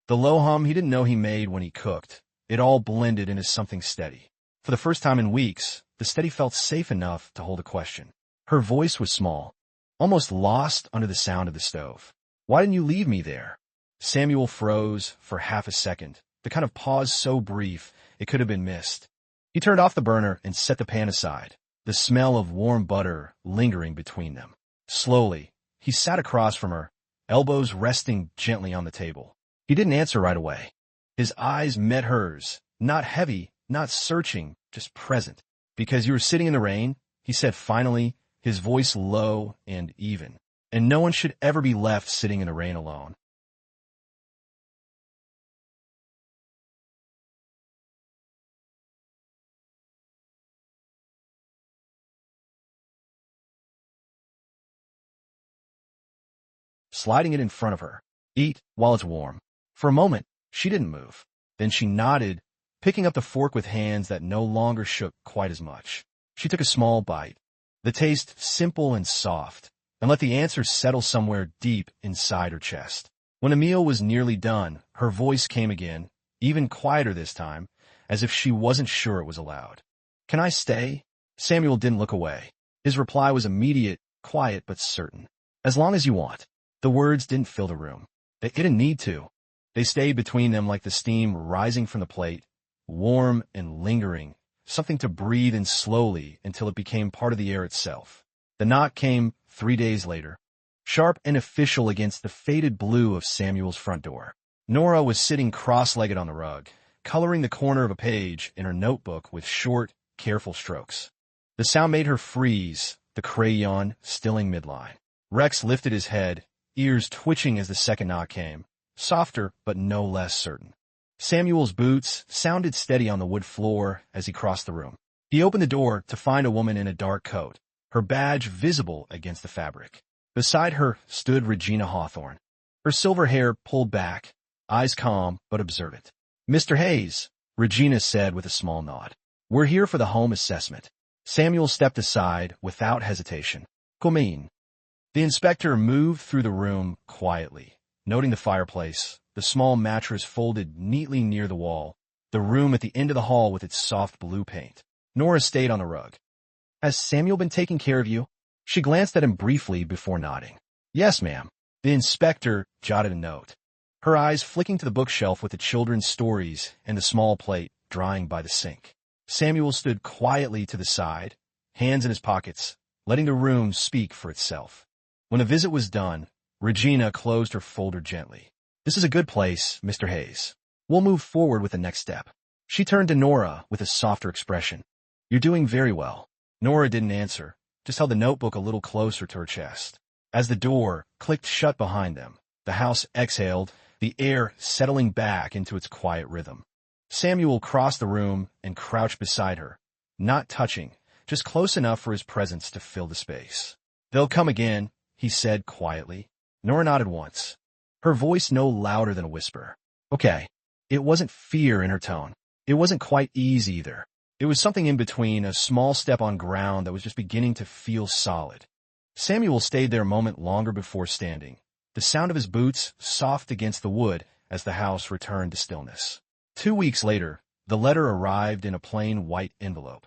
[SPEAKER 1] The low hum he didn't know he made when he cooked, it all blended into something steady. For the first time in weeks, the steady felt safe enough to hold a question. Her voice was small, almost lost under the sound of the stove. Why didn't you leave me there? Samuel froze for half a second, the kind of pause so brief it could have been missed. He turned off the burner and set the pan aside, the smell of warm butter lingering between them. Slowly, he sat across from her, elbows resting gently on the table. He didn't answer right away. His eyes met hers, not heavy, not searching, just present. Because you were sitting in the rain, he said finally, his voice low and even. And no one should ever be left sitting in the rain alone. Sliding it in front of her. Eat while it's warm. For a moment, she didn't move. Then she nodded, picking up the fork with hands that no longer shook quite as much. She took a small bite, the taste simple and soft, and let the answer settle somewhere deep inside her chest. When the meal was nearly done, her voice came again, even quieter this time, as if she wasn't sure it was allowed. Can I stay? Samuel didn't look away. His reply was immediate, quiet but certain. As long as you want. The words didn't fill the room. They didn't need to. They stayed between them like the steam rising from the plate, warm and lingering, something to breathe in slowly until it became part of the air itself. The knock came 3 days later, sharp and official against the faded blue of Samuel's front door. Nora was sitting cross-legged on the rug, coloring the corner of a page in her notebook with short, careful strokes. The sound made her freeze, the crayon stilling midline. Rex lifted his head, ears twitching as the second knock came, softer but no less certain. Samuel's boots sounded steady on the wood floor as he crossed the room. He opened the door to find a woman in a dark coat, her badge visible against the fabric. Beside her stood Regina Hawthorne, her silver hair pulled back, eyes calm but observant. Mr. Hayes, Regina said with a small nod. We're here for the home assessment. Samuel stepped aside without hesitation. Come in. The inspector moved through the room quietly, noting the fireplace, the small mattress folded neatly near the wall, the room at the end of the hall with its soft blue paint. Nora stayed on the rug. Has Samuel been taking care of you? She glanced at him briefly before nodding. Yes, ma'am. The inspector jotted a note, her eyes flicking to the bookshelf with the children's stories and the small plate drying by the sink. Samuel stood quietly to the side, hands in his pockets, letting the room speak for itself. When the visit was done, Regina closed her folder gently. This is a good place, Mr. Hayes. We'll move forward with the next step. She turned to Nora with a softer expression. You're doing very well. Nora didn't answer, just held the notebook a little closer to her chest. As the door clicked shut behind them, the house exhaled, the air settling back into its quiet rhythm. Samuel crossed the room and crouched beside her, not touching, just close enough for his presence to fill the space. They'll come again, he said quietly. Nora nodded once, her voice no louder than a whisper. Okay. It wasn't fear in her tone. It wasn't quite ease either. It was something in between, a small step on ground that was just beginning to feel solid. Samuel stayed there a moment longer before standing, the sound of his boots soft against the wood as the house returned to stillness. 2 weeks later, the letter arrived in a plain white envelope.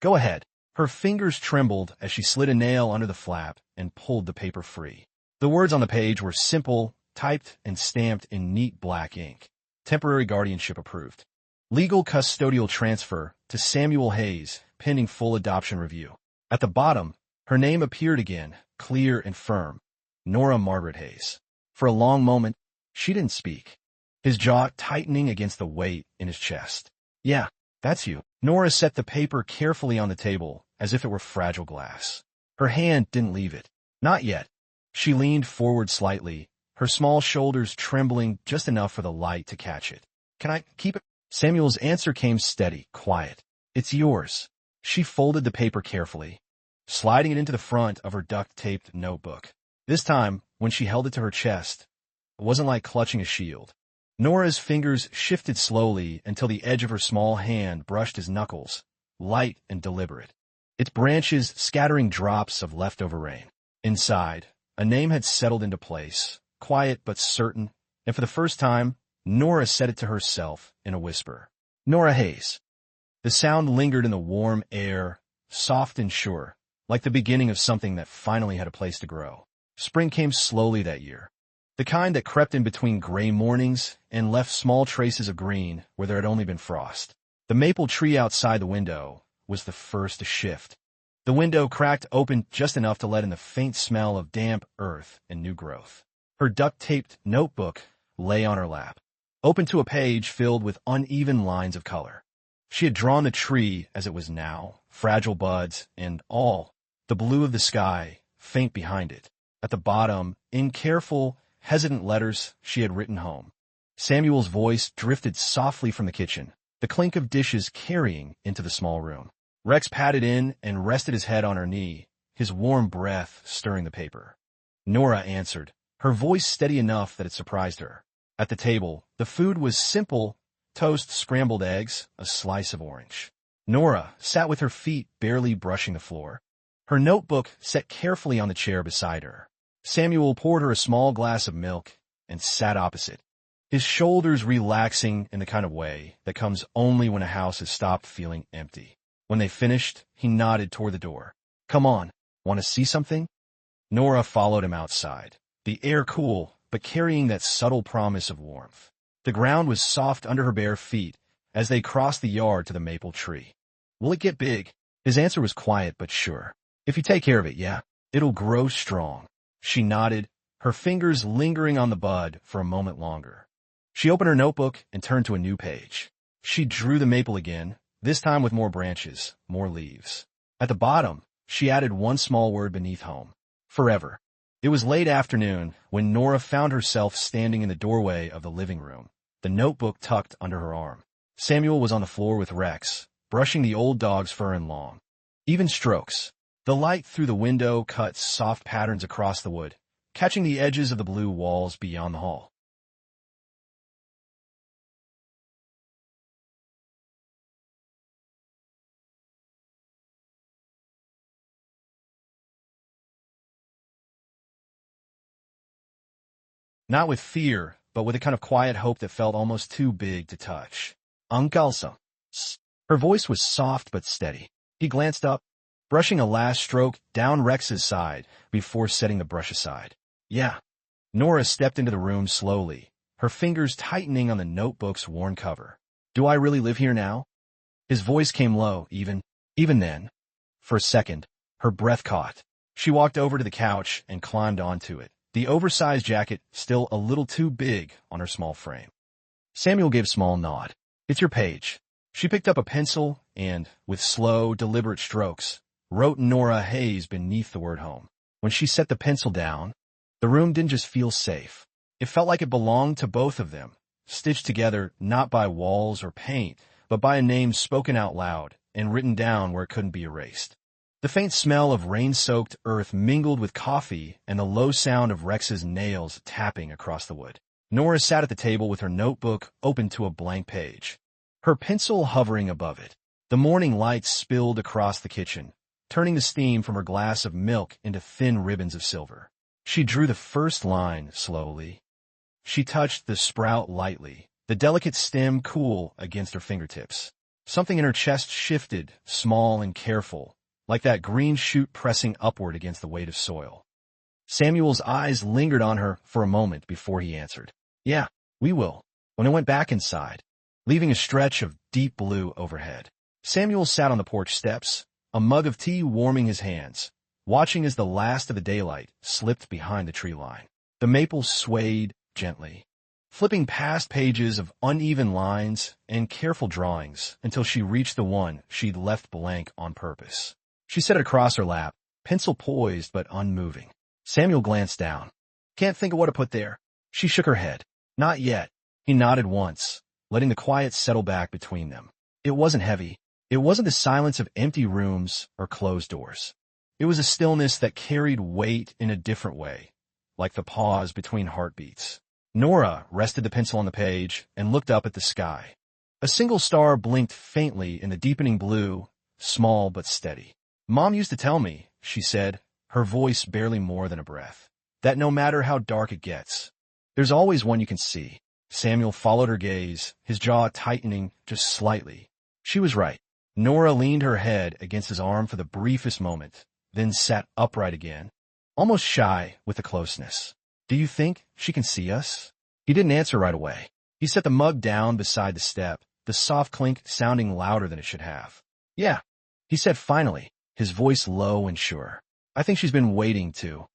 [SPEAKER 1] Go ahead. Her fingers trembled as she slid a nail under the flap and pulled the paper free. The words on the page were simple, typed and stamped in neat black ink. Temporary guardianship approved. Legal custodial transfer to Samuel Hayes, pending full adoption review. At the bottom, her name appeared again, clear and firm. Nora Margaret Hayes. For a long moment, she didn't speak, his jaw tightening against the weight in his chest. Yeah, that's you. Nora set the paper carefully on the table, as if it were fragile glass. Her hand didn't leave it. Not yet. She leaned forward slightly, her small shoulders trembling just enough for the light to catch it. Can I keep it? Samuel's answer came steady, quiet. It's yours. She folded the paper carefully, sliding it into the front of her duct-taped notebook. This time, when she held it to her chest, it wasn't like clutching a shield. Nora's fingers shifted slowly until the edge of her small hand brushed his knuckles, light and deliberate, its branches scattering drops of leftover rain. Inside, a name had settled into place, quiet but certain, and for the first time, Nora said it to herself in a whisper. Nora Hayes. The sound lingered in the warm air, soft and sure, like the beginning of something that finally had a place to grow. Spring came slowly that year, the kind that crept in between gray mornings and left small traces of green where there had only been frost. The maple tree outside the window was the first to shift. The window cracked open just enough to let in the faint smell of damp earth and new growth. Her duct-taped notebook lay on her lap, open to a page filled with uneven lines of color. She had drawn the tree as it was now, fragile buds and all, the blue of the sky, faint behind it. At the bottom, in careful, hesitant letters, she had written home. Samuel's voice drifted softly from the kitchen, the clink of dishes carrying into the small room. Rex patted in and rested his head on her knee, his warm breath stirring the paper. Nora answered, her voice steady enough that it surprised her. At the table, the food was simple: toast, scrambled eggs, a slice of orange. Nora sat with her feet barely brushing the floor, her notebook set carefully on the chair beside her. Samuel poured her a small glass of milk and sat opposite, his shoulders relaxing in the kind of way that comes only when a house has stopped feeling empty. When they finished, he nodded toward the door. Come on, want to see something? Nora followed him outside, the air cool, but carrying that subtle promise of warmth. The ground was soft under her bare feet as they crossed the yard to the maple tree. Will it get big? His answer was quiet but sure. If you take care of it, yeah, it'll grow strong. She nodded, her fingers lingering on the bud for a moment longer. She opened her notebook and turned to a new page. She drew the maple again, this time with more branches, more leaves. At the bottom, she added one small word beneath home. Forever. It was late afternoon when Nora found herself standing in the doorway of the living room, the notebook tucked under her arm. Samuel was on the floor with Rex, brushing the old dog's fur in long, even strokes. The light through the window cut soft patterns across the wood, catching the edges of the blue walls beyond the hall. Not with fear, but with a kind of quiet hope that felt almost too big to touch. Uncalsa. Her voice was soft but steady. He glanced up, brushing a last stroke down Rex's side before setting the brush aside. Yeah. Nora stepped into the room slowly, her fingers tightening on the notebook's worn cover. Do I really live here now? His voice came low, even then. For a second, her breath caught. She walked over to the couch and climbed onto it, the oversized jacket still a little too big on her small frame. Samuel gave a small nod. It's your page. She picked up a pencil and, with slow, deliberate strokes, wrote Nora Hayes beneath the word home. When she set the pencil down, the room didn't just feel safe. It felt like it belonged to both of them, stitched together not by walls or paint, but by a name spoken out loud and written down where it couldn't be erased. The faint smell of rain-soaked earth mingled with coffee and the low sound of Rex's nails tapping across the wood. Nora sat at the table with her notebook open to a blank page, her pencil hovering above it. The morning light spilled across the kitchen, turning the steam from her glass of milk into thin ribbons of silver. She drew the first line slowly. She touched the sprout lightly, the delicate stem cool against her fingertips. Something in her chest shifted, small and careful, like that green shoot pressing upward against the weight of soil. Samuel's eyes lingered on her for a moment before he answered. Yeah, we will. When I went back inside, leaving a stretch of deep blue overhead. Samuel sat on the porch steps, a mug of tea warming his hands, watching as the last of the daylight slipped behind the tree line. The maples swayed gently, flipping past pages of uneven lines and careful drawings until she reached the one she'd left blank on purpose. She set it across her lap, pencil poised but unmoving. Samuel glanced down. "Can't think of what to put there." She shook her head. "Not yet." He nodded once, letting the quiet settle back between them. It wasn't heavy. It wasn't the silence of empty rooms or closed doors. It was a stillness that carried weight in a different way, like the pause between heartbeats. Nora rested the pencil on the page and looked up at the sky. A single star blinked faintly in the deepening blue, small but steady. "Mom used to tell me," she said, her voice barely more than a breath, "that no matter how dark it gets, there's always one you can see." Samuel followed her gaze, his jaw tightening just slightly. She was right. Nora leaned her head against his arm for the briefest moment, then sat upright again, almost shy with the closeness. "Do you think she can see us?" He didn't answer right away. He set the mug down beside the step, the soft clink sounding louder than it should have. "Yeah," he said finally, his voice low and sure. "I think she's been waiting to."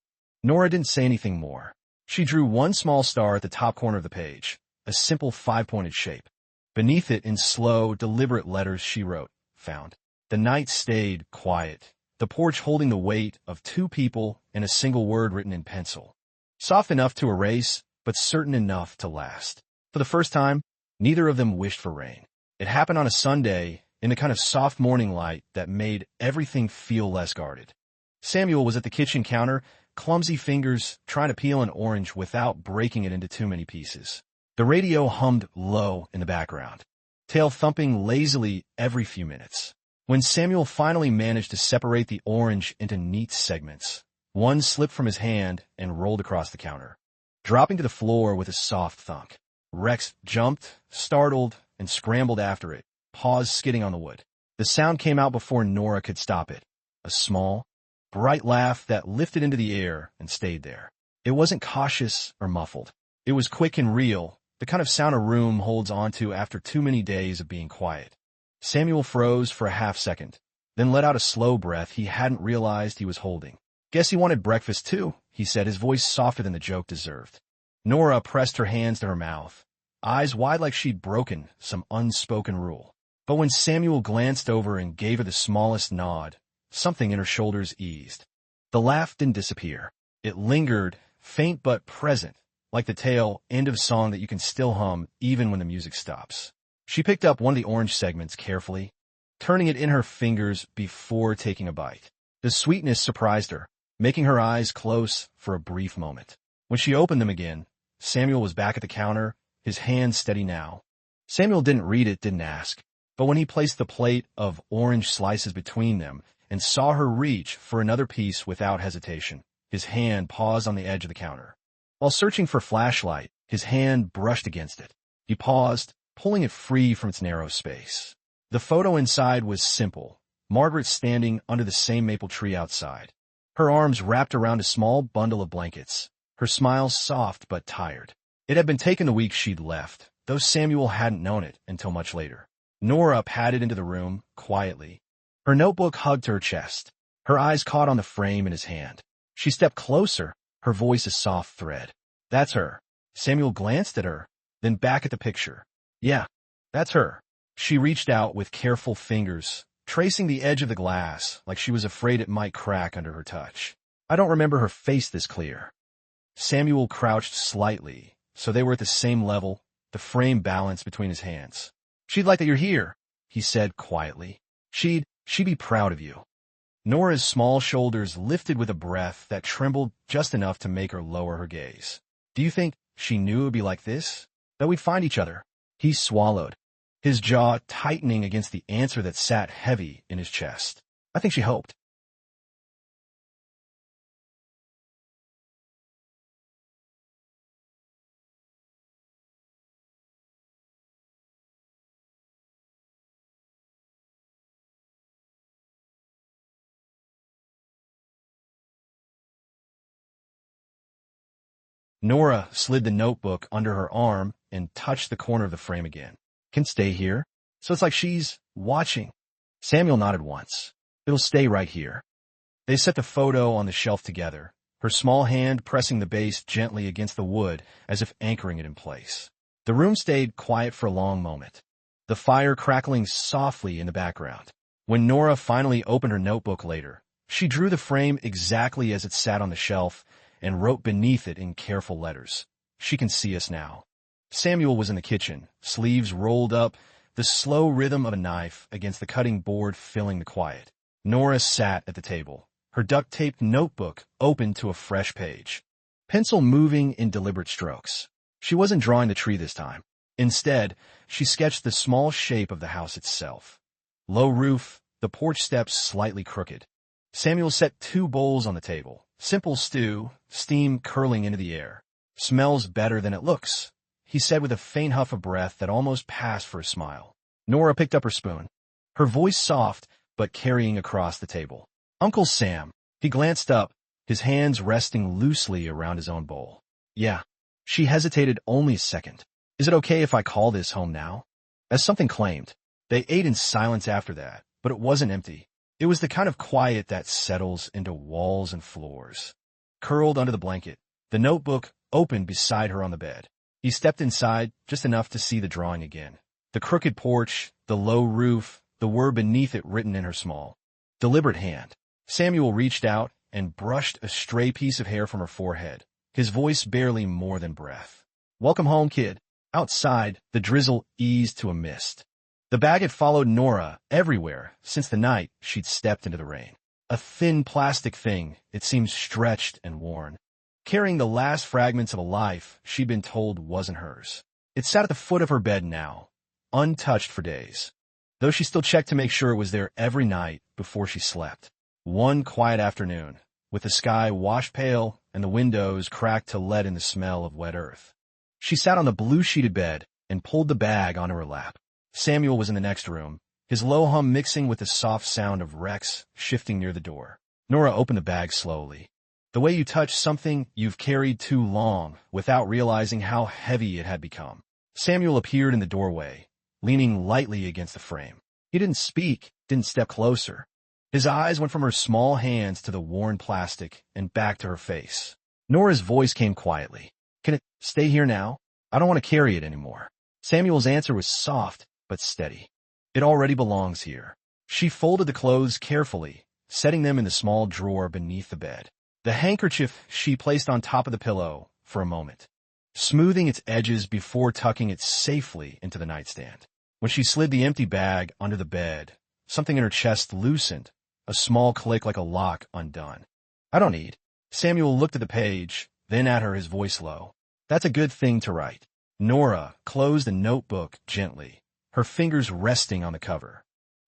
[SPEAKER 1] Nora didn't say anything more. She drew one small star at the top corner of the page, a simple five-pointed shape. Beneath it, in slow, deliberate letters, she wrote, "Found." The night stayed quiet, the porch holding the weight of two people and a single word written in pencil. Soft enough to erase, but certain enough to last. For the first time, neither of them wished for rain. It happened on a Sunday, in the kind of soft morning light that made everything feel less guarded. Samuel was at the kitchen counter, clumsy fingers trying to peel an orange without breaking it into too many pieces. The radio hummed low in the background, tail thumping lazily every few minutes. When Samuel finally managed to separate the orange into neat segments, one slipped from his hand and rolled across the counter, dropping to the floor with a soft thunk. Rex jumped, startled, and scrambled after it, paws skidding on the wood. The sound came out before Nora could stop it. A small, bright laugh that lifted into the air and stayed there. It wasn't cautious or muffled. It was quick and real, the kind of sound a room holds onto after too many days of being quiet. Samuel froze for a half-second, then let out a slow breath he hadn't realized he was holding. "Guess he wanted breakfast too," he said, his voice softer than the joke deserved. Nora pressed her hands to her mouth, eyes wide like she'd broken some unspoken rule. But when Samuel glanced over and gave her the smallest nod, something in her shoulders eased. The laugh didn't disappear. It lingered, faint but present, like the tail end of a song that you can still hum even when the music stops. She picked up one of the orange segments carefully, turning it in her fingers before taking a bite. The sweetness surprised her, making her eyes close for a brief moment. When she opened them again, Samuel was back at the counter, his hand steady now. Samuel didn't read it, didn't ask, but when he placed the plate of orange slices between them and saw her reach for another piece without hesitation, his hand paused on the edge of the counter. While searching for flashlight, his hand brushed against it. He paused, pulling it free from its narrow space. The photo inside was simple, Margaret standing under the same maple tree outside, her arms wrapped around a small bundle of blankets, her smile soft but tired. It had been taken the week she'd left, though Samuel hadn't known it until much later. Nora padded into the room, quietly. Her notebook hugged to her chest. Her eyes caught on the frame in his hand. She stepped closer, her voice a soft thread. "That's her." Samuel glanced at her, then back at the picture. "Yeah, that's her." She reached out with careful fingers, tracing the edge of the glass like she was afraid it might crack under her touch. "I don't remember her face this clear." Samuel crouched slightly, so they were at the same level, the frame balanced between his hands. "She'd like that you're here," he said quietly. She'd be proud of you." Nora's small shoulders lifted with a breath that trembled just enough to make her lower her gaze. "Do you think she knew it would be like this? That we'd find each other?" He swallowed, his jaw tightening against the answer that sat heavy in his chest. "I think she hoped." Nora slid the notebook under her arm and touched the corner of the frame again. Can stay here? So it's like she's watching. Samuel nodded once. It'll stay right here. They set the photo on the shelf together, her small hand pressing the base gently against the wood as if anchoring it in place. The room stayed quiet for a long moment, the fire crackling softly in the background. When Nora finally opened her notebook later, she drew the frame exactly as it sat on the shelf and wrote beneath it in careful letters, "She can see us now." Samuel was in the kitchen, sleeves rolled up, the slow rhythm of a knife against the cutting board filling the quiet. Nora sat at the table, her duct-taped notebook open to a fresh page, pencil moving in deliberate strokes. She wasn't drawing the tree this time. Instead, she sketched the small shape of the house itself. Low roof, the porch steps slightly crooked. Samuel set 2 bowls on the table. Simple stew, steam curling into the air. "Smells better than it looks," he said with a faint huff of breath that almost passed for a smile. Nora picked up her spoon, her voice soft but carrying across the table. "Uncle Sam." He glanced up, his hands resting loosely around his own bowl. "Yeah." She hesitated only a second. "Is it okay if I call this home now?" As something claimed. They ate in silence after that, but it wasn't empty. It was the kind of quiet that settles into walls and floors. Curled under the blanket, the notebook opened beside her on the bed. He stepped inside just enough to see the drawing again. The crooked porch, the low roof, the word beneath it written in her small, deliberate hand. Samuel reached out and brushed a stray piece of hair from her forehead, his voice barely more than breath. "Welcome home, kid." Outside, the drizzle eased to a mist. The bag had followed Nora everywhere since the night she'd stepped into the rain. A thin plastic thing, it seemed stretched and worn, carrying the last fragments of a life she'd been told wasn't hers. It sat at the foot of her bed now, untouched for days, though she still checked to make sure it was there every night before she slept. One quiet afternoon, with the sky washed pale and the windows cracked to let in the smell of wet earth, she sat on the blue-sheeted bed and pulled the bag onto her lap. Samuel was in the next room, his low hum mixing with the soft sound of Rex shifting near the door. Nora opened the bag slowly. The way you touch something you've carried too long without realizing how heavy it had become. Samuel appeared in the doorway, leaning lightly against the frame. He didn't speak, didn't step closer. His eyes went from her small hands to the worn plastic and back to her face. Nora's voice came quietly. "Can it stay here now? I don't want to carry it anymore." Samuel's answer was soft but steady. "It already belongs here." She folded the clothes carefully, setting them in the small drawer beneath the bed. The handkerchief she placed on top of the pillow for a moment, smoothing its edges before tucking it safely into the nightstand. When she slid the empty bag under the bed, something in her chest loosened, a small click like a lock undone. "I don't need." Samuel looked at the page, then at her, his voice low. "That's a good thing to write." Nora closed the notebook gently, her fingers resting on the cover.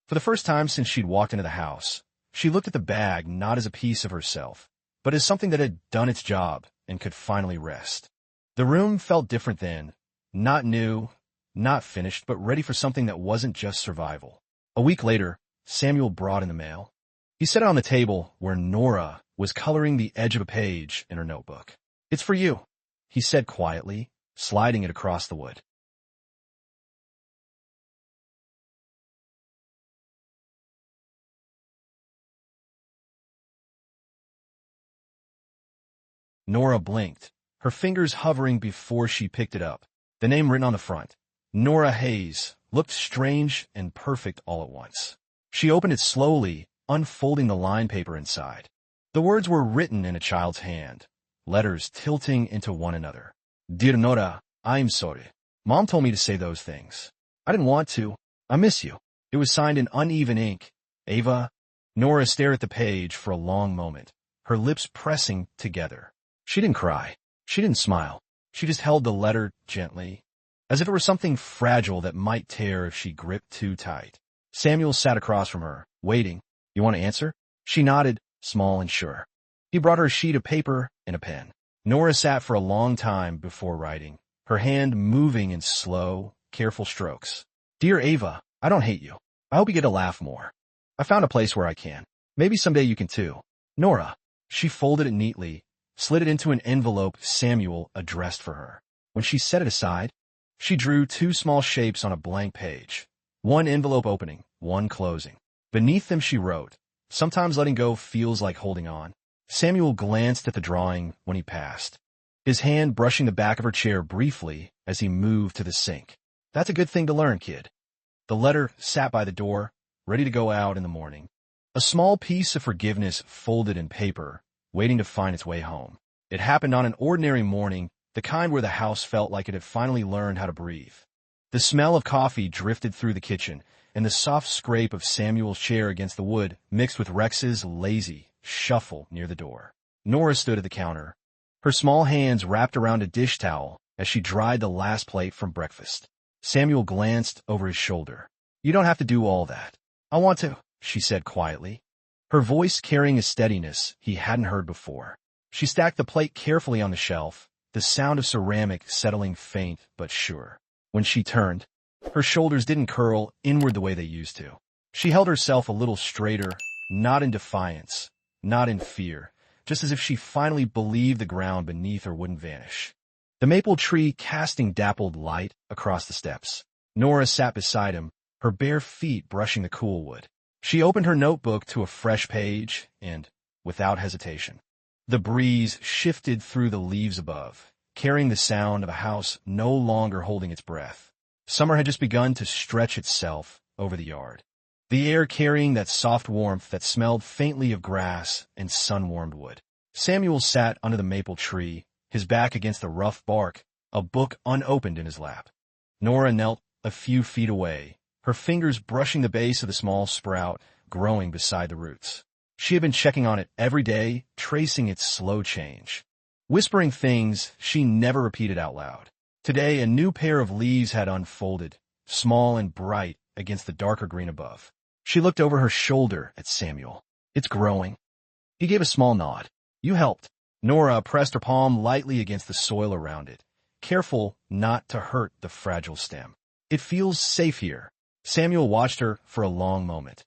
[SPEAKER 1] For the first time since she'd walked into the house, she looked at the bag not as a piece of herself, but as something that had done its job and could finally rest. The room felt different then, not new, not finished, but ready for something that wasn't just survival. A week later, Samuel brought in the mail. He set it on the table where Nora was coloring the edge of a page in her notebook. "It's for you," he said quietly, sliding it across the wood. Nora blinked, her fingers hovering before she picked it up. The name written on the front, Nora Hayes, looked strange and perfect all at once. She opened it slowly, unfolding the line paper inside. The words were written in a child's hand, letters tilting into one another. "Dear Nora, I'm sorry. Mom told me to say those things. I didn't want to. I miss you." It was signed in uneven ink. "Ava." Nora stared at the page for a long moment, her lips pressing together. She didn't cry. She didn't smile. She just held the letter gently, as if it were something fragile that might tear if she gripped too tight. Samuel sat across from her, waiting. "You want to answer?" She nodded, small and sure. He brought her a sheet of paper and a pen. Nora sat for a long time before writing, her hand moving in slow, careful strokes. "Dear Ava, I don't hate you. I hope you get to laugh more. I found a place where I can. Maybe someday you can too. Nora." She folded it neatly, slid it into an envelope Samuel addressed for her. When she set it aside, She drew two small shapes on a blank page, one envelope opening, one closing. Beneath them she wrote, "Sometimes letting go feels like holding on." Samuel glanced at the drawing when he passed, his hand brushing the back of her chair briefly as he moved to the sink. "That's a good thing to learn, kid." The letter sat by the door, ready to go out in the morning. A small piece of forgiveness folded in paper, waiting to find its way home. It happened on an ordinary morning, the kind where the house felt like it had finally learned how to breathe. The smell of coffee drifted through the kitchen, and the soft scrape of Samuel's chair against the wood mixed with Rex's lazy shuffle near the door. Nora stood at the counter, her small hands wrapped around a dish towel as she dried the last plate from breakfast. Samuel glanced over his shoulder. "You don't have to do all that." "I want to," she said quietly, her voice carrying a steadiness he hadn't heard before. She stacked the plate carefully on the shelf, the sound of ceramic settling faint but sure. When she turned, her shoulders didn't curl inward the way they used to. She held herself a little straighter, not in defiance, not in fear, just as if she finally believed the ground beneath her wouldn't vanish. The maple tree casting dappled light across the steps. Nora sat beside him, her bare feet brushing the cool wood. She opened her notebook to a fresh page and, without hesitation, the breeze shifted through the leaves above, carrying the sound of a house no longer holding its breath. Summer had just begun to stretch itself over the yard, the air carrying that soft warmth that smelled faintly of grass and sun-warmed wood. Samuel sat under the maple tree, his back against the rough bark, a book unopened in his lap. Nora knelt a few feet away, her fingers brushing the base of the small sprout growing beside the roots. She had been checking on it every day, tracing its slow change, whispering things she never repeated out loud. Today, a new pair of leaves had unfolded, small and bright against the darker green above. She looked over her shoulder at Samuel. "It's growing." He gave a small nod. "You helped." Nora pressed her palm lightly against the soil around it, careful not to hurt the fragile stem. "It feels safe here." Samuel watched her for a long moment.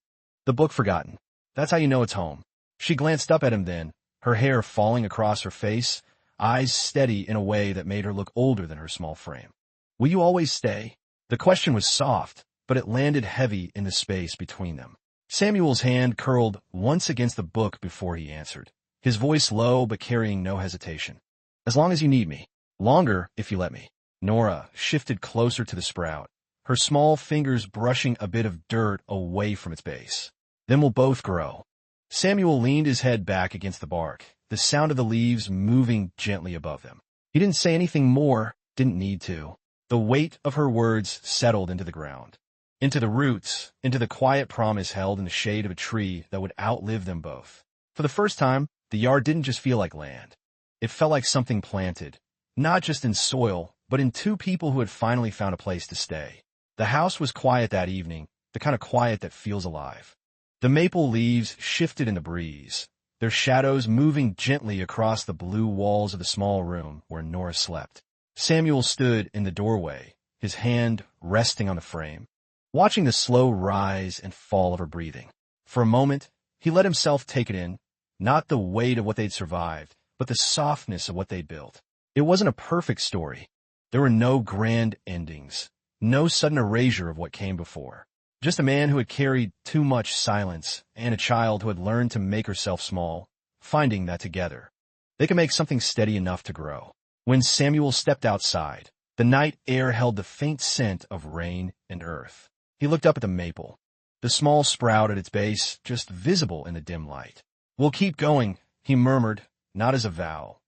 [SPEAKER 1] "The book forgotten. That's how you know it's home." She glanced up at him then, her hair falling across her face, eyes steady in a way that made her look older than her small frame. "Will you always stay?" The question was soft, but it landed heavy in the space between them. Samuel's hand curled once against the book before he answered, his voice low but carrying no hesitation. "As long as you need me. Longer if you let me." Nora shifted closer to the sprout, her small fingers brushing a bit of dirt away from its base. "Then we'll both grow." Samuel leaned his head back against the bark, the sound of the leaves moving gently above them. He didn't say anything more, didn't need to. The weight of her words settled into the ground, into the roots, into the quiet promise held in the shade of a tree that would outlive them both. For the first time, the yard didn't just feel like land. It felt like something planted, not just in soil, but in two people who had finally found a place to stay. The house was quiet that evening, the kind of quiet that feels alive. The maple leaves shifted in the breeze, their shadows moving gently across the blue walls of the small room where Nora slept. Samuel stood in the doorway, his hand resting on the frame, watching the slow rise and fall of her breathing. For a moment, he let himself take it in, not the weight of what they'd survived, but the softness of what they'd built. It wasn't a perfect story. There were no grand endings, no sudden erasure of what came before. Just a man who had carried too much silence and a child who had learned to make herself small, finding that together they could make something steady enough to grow. When Samuel stepped outside, the night air held the faint scent of rain and earth. He looked up at the maple, the small sprout at its base just visible in the dim light. "We'll keep going," he murmured, not as a vow,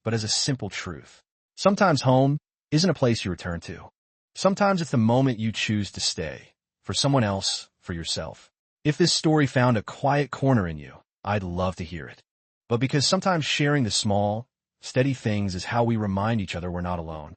[SPEAKER 1] but as a simple truth. Sometimes home isn't a place you return to. Sometimes it's the moment you choose to stay. For someone else, for yourself. If this story found a quiet corner in you, I'd love to hear it. But because sometimes sharing the small, steady things is how we remind each other we're not alone.